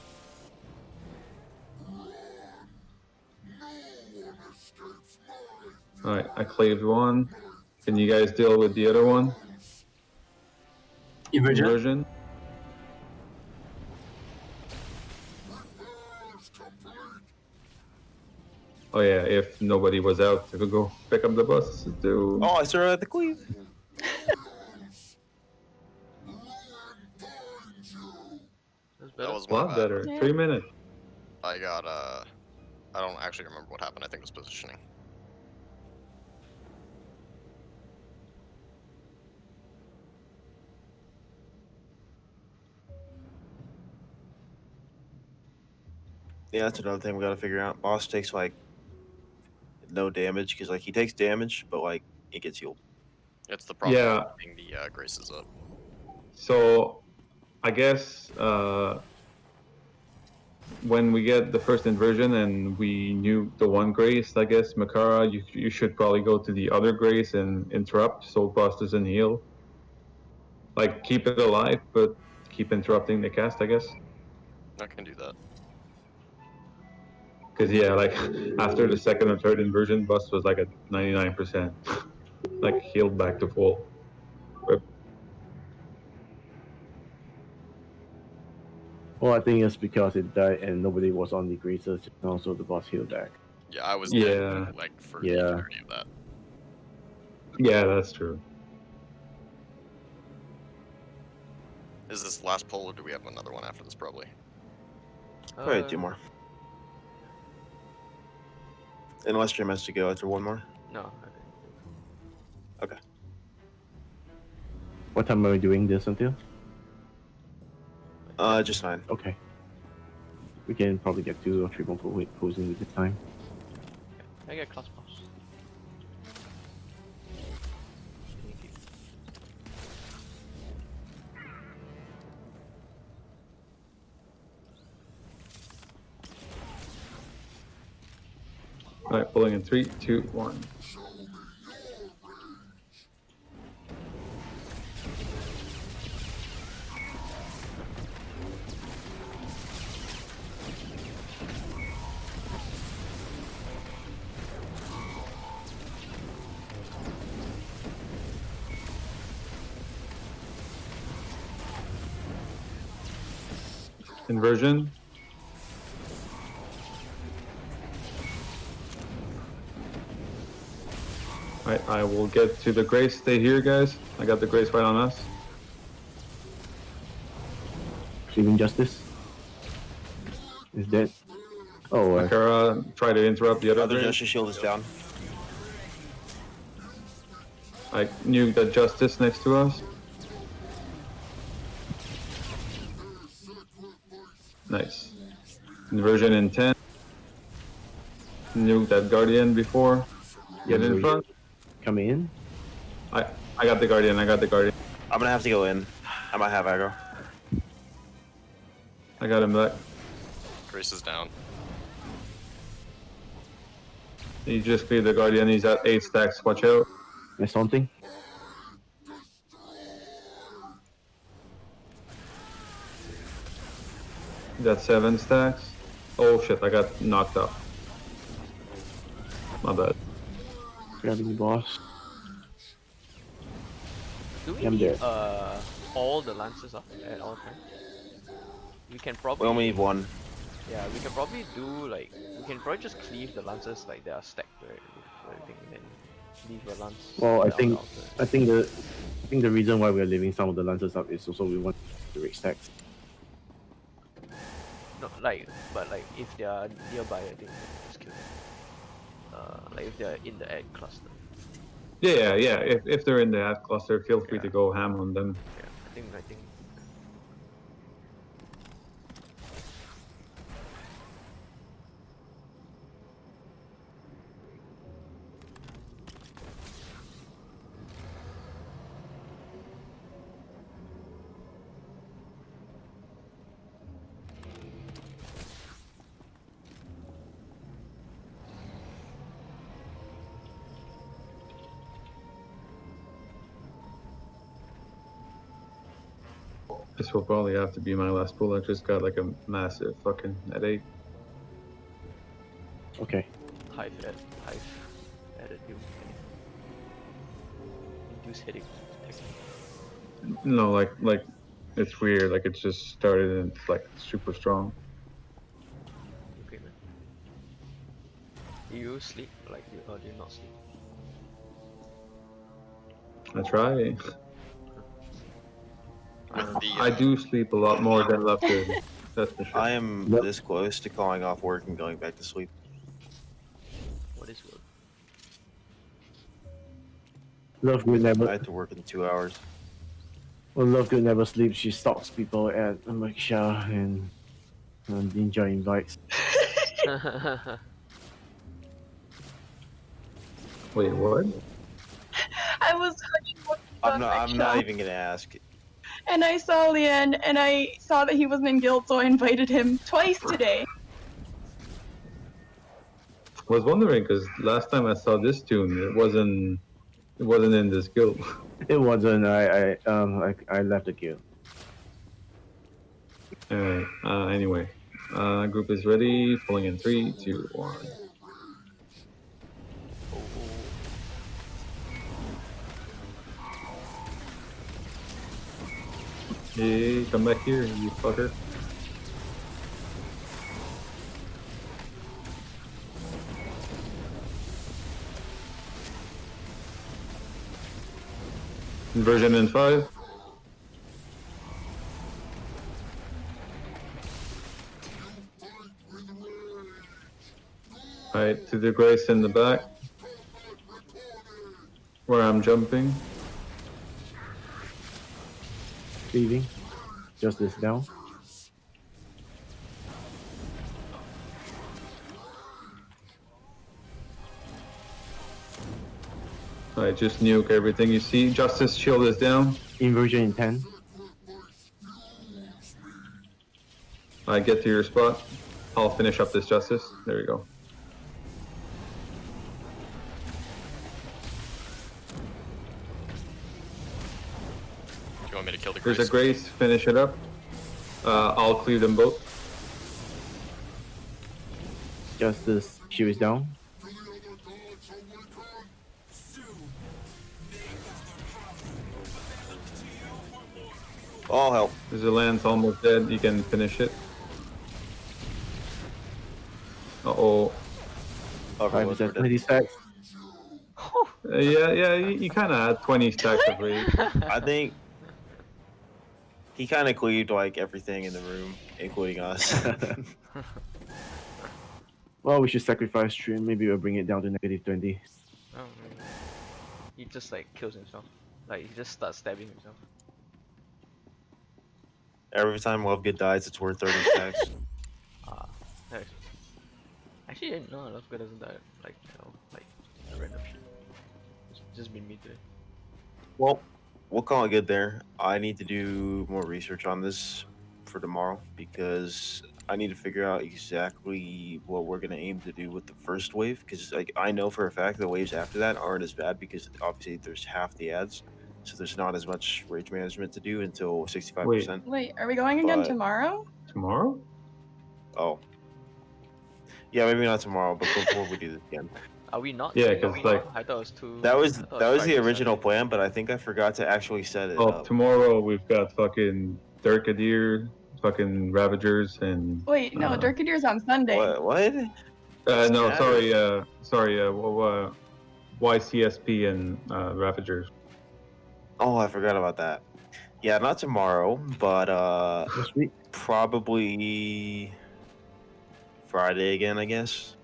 Alright, I cleaved one. Can you guys deal with the other one? Inversion? Oh yeah, if nobody was out to go pick up the bus, dude. Oh, I started at the cleave. That's That better. was A my lot bad. better. Yeah. 3 minutes. I got I don't actually remember what happened. I think it was positioning. Yeah, that's another thing we got to figure out. Boss takes like no damage because like he takes damage, but like he gets healed. It's the problem Yeah. with keeping the graces up. So I guess when we get the first inversion and we knew the one grace, I guess Makara, you should probably go to the other grace and interrupt so boss doesn't heal. Like keep it alive, but keep interrupting the cast, I guess. I can do that. Because yeah, like after the second or third inversion, bus was like at 99%, like healed back to full. Well, I think it's because it died and nobody was on the graces just now, so the boss healed back. Yeah, I was Yeah. dead like for the Yeah. entirety of that. Yeah, that's true. Is this the last poll, or do we have another one after this? Probably. Probably 2 more. Unless Jim has to go after 1 more. No, I think. Okay. What time are we doing this until? Just 9. Okay. We can probably get 2 or 3 more posing with this time. I get class pass. Thank you. Alright, pulling in 3, 2, 1. Inversion. Alright, I will get to the grace. Stay here, guys. I got the grace right on us. Cleaving Justice is dead. Oh, Makara, try to interrupt the other Other grace. Justice Shield is down. I knew that Justice next to us. Nice. Inversion in 10. Nuke that Guardian before. Get in front. coming in. I got the Guardian, I got the Guardian. I'm gonna have to go in. I might have aggro. I got him back. Grace is down. He just cleared the Guardian, he's at 8 stacks, watch out. There's something. He's at 7 stacks. Oh shit, I got knocked up. My bad. Grabbing the boss. Do we I'm need dead. all the lances up at all times? We can We probably only need 1. yeah, we can probably do like we can probably just cleave the lances like they are stacked right with everything and then leave the lance. Well, I down think the outer. I think the reason why we're leaving some of the lances up is also we want the rate stacks. No, but if they are nearby, I think we can just kill them. Like if they are in the egg cluster. Yeah. If they're in the ad cluster, feel free to Yeah. go ham on them. Yeah, I think. This will probably have to be my last pull. I just got like a massive fucking headache. Okay. Tyth added you. Induce headache. No, like it's weird. Like it just started and it's like super strong. Okay, man. Do you sleep? Like, or do you not sleep? I try. With the, I do sleep a lot more than Love Good. That's for sure. I am Yep. this close to calling off work and going back to sleep. What is work? Love Good I never. have to work in 2 hours. Well, Love Good never sleeps. She stalks people at Maksha and Ninja invites. Wait, what? I was hugging one I'm not Shaw, even gonna ask. and I saw Lian, and I saw that he wasn't in guild, so I invited him twice today. I was wondering because last time I saw this tune, it wasn't in this guild. It wasn't. I left the guild. Alright. Anyway, group is ready. Pulling in 3, 2, 1. Oh, Hey, come back here, you fucker. Inversion in 5. Alright, to the grace in the back. Where I'm jumping. Leaving. Justice down. Alright, just nuke everything you see. Justice shield is down. Inversion in 10. Alright, get to your spot. I'll finish up this Justice. There we go. do you want me to kill the There's Grace? a Grace, finish it up. I'll clear them both. Justice shield is down. All help. There's a Lance almost dead. You can finish it. Uh-oh. Overload, we're 5% dead. 20 stacks. Yeah, you kind of had 20 stacks of rage. I think he kind of cleaved like everything in the room, including us. Well, we should sacrifice stream. Maybe we'll bring it down to -20. Oh, man. He just like kills himself. Like he just starts stabbing himself. Every time Love Good dies, it's worth 30 stacks. Ah, nice. Actually, I didn't know Love Good doesn't die like like a random shit. It's just been me today. Well, we'll call it good there. I need to do more research on this for tomorrow because I need to figure out exactly what we're gonna aim to do with the first wave. Because like I know for a fact the waves after that aren't as bad because obviously there's half the ads, so there's not as much rage management to do until 65%. Wait, are we going again But- tomorrow? Tomorrow? Oh, yeah, maybe not tomorrow, but before we do this again. Are we not? Yeah, doing it 'cause, tomorrow? like- I thought it was too. That was I thought it the Friday, original Saturday. plan, but I think I forgot to actually set it Oh, up. tomorrow we've got fucking Dirkadir, fucking Ravagers, and Wait, no, Dirkadir's on Sunday. What? no, Saturday. sorry, YCSP and Ravagers. Oh, I forgot about that. Yeah, not tomorrow, but This week. probably Friday again, I guess.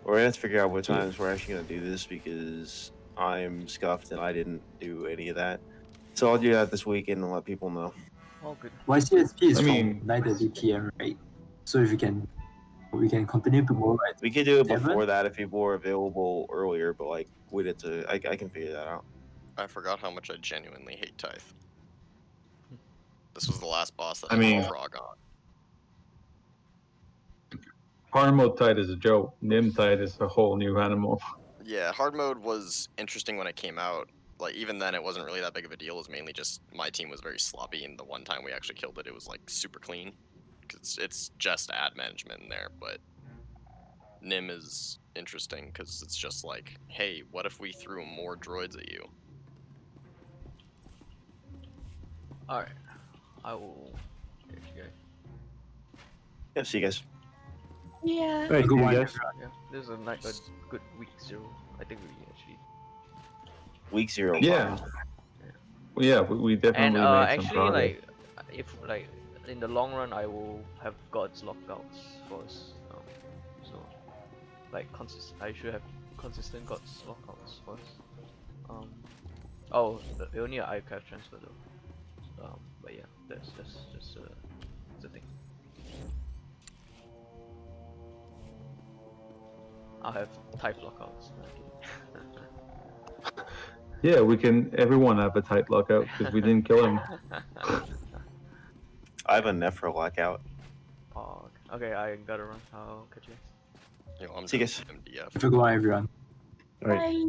Or I have to figure out what times we're actually gonna do this because I'm scuffed and I didn't do any of that. So I'll do that this weekend and let people know. All good. YCSP is I from mean- 9:30 p.m. right? So if we can continue tomorrow at We could do it 7? before that if people are available earlier, but like we did to I can figure that out. I forgot how much I genuinely hate Tyth. This was the last boss that I I mean- did Prog on. Hard mode Tyth is a joke. NiM Tyth is a whole new animal. Yeah, hard mode was interesting when it came out. Like even then, it wasn't really that big of a deal. It was mainly just my team was very sloppy, and the one time we actually killed it, it was like super clean. Cause it's just ad management in there, but NiM is interesting because it's just like, hey, what if we threw more droids at you? All right. I will. Catch you guys. Yeah, see you guys. Yeah. Alright, Good see you one. guys. Yeah, this is a good week 0. I think we actually. Week 0. Yeah. Well, yeah, we And definitely made some actually, progress. like, if like in the long run, I will have God's lockouts first. So like I should have consistent God's lockouts first. Oh, we only an archive transfer though. But yeah, that's just the thing. I'll have type lockouts. Yeah, we can. Everyone have a tight lockout because we didn't kill him. I have a Nephro lockout. Oh, okay, I gotta run. I'll catch you. You know, I'm See you just guys. MDF. Have a good one, everyone. Alright. Bye.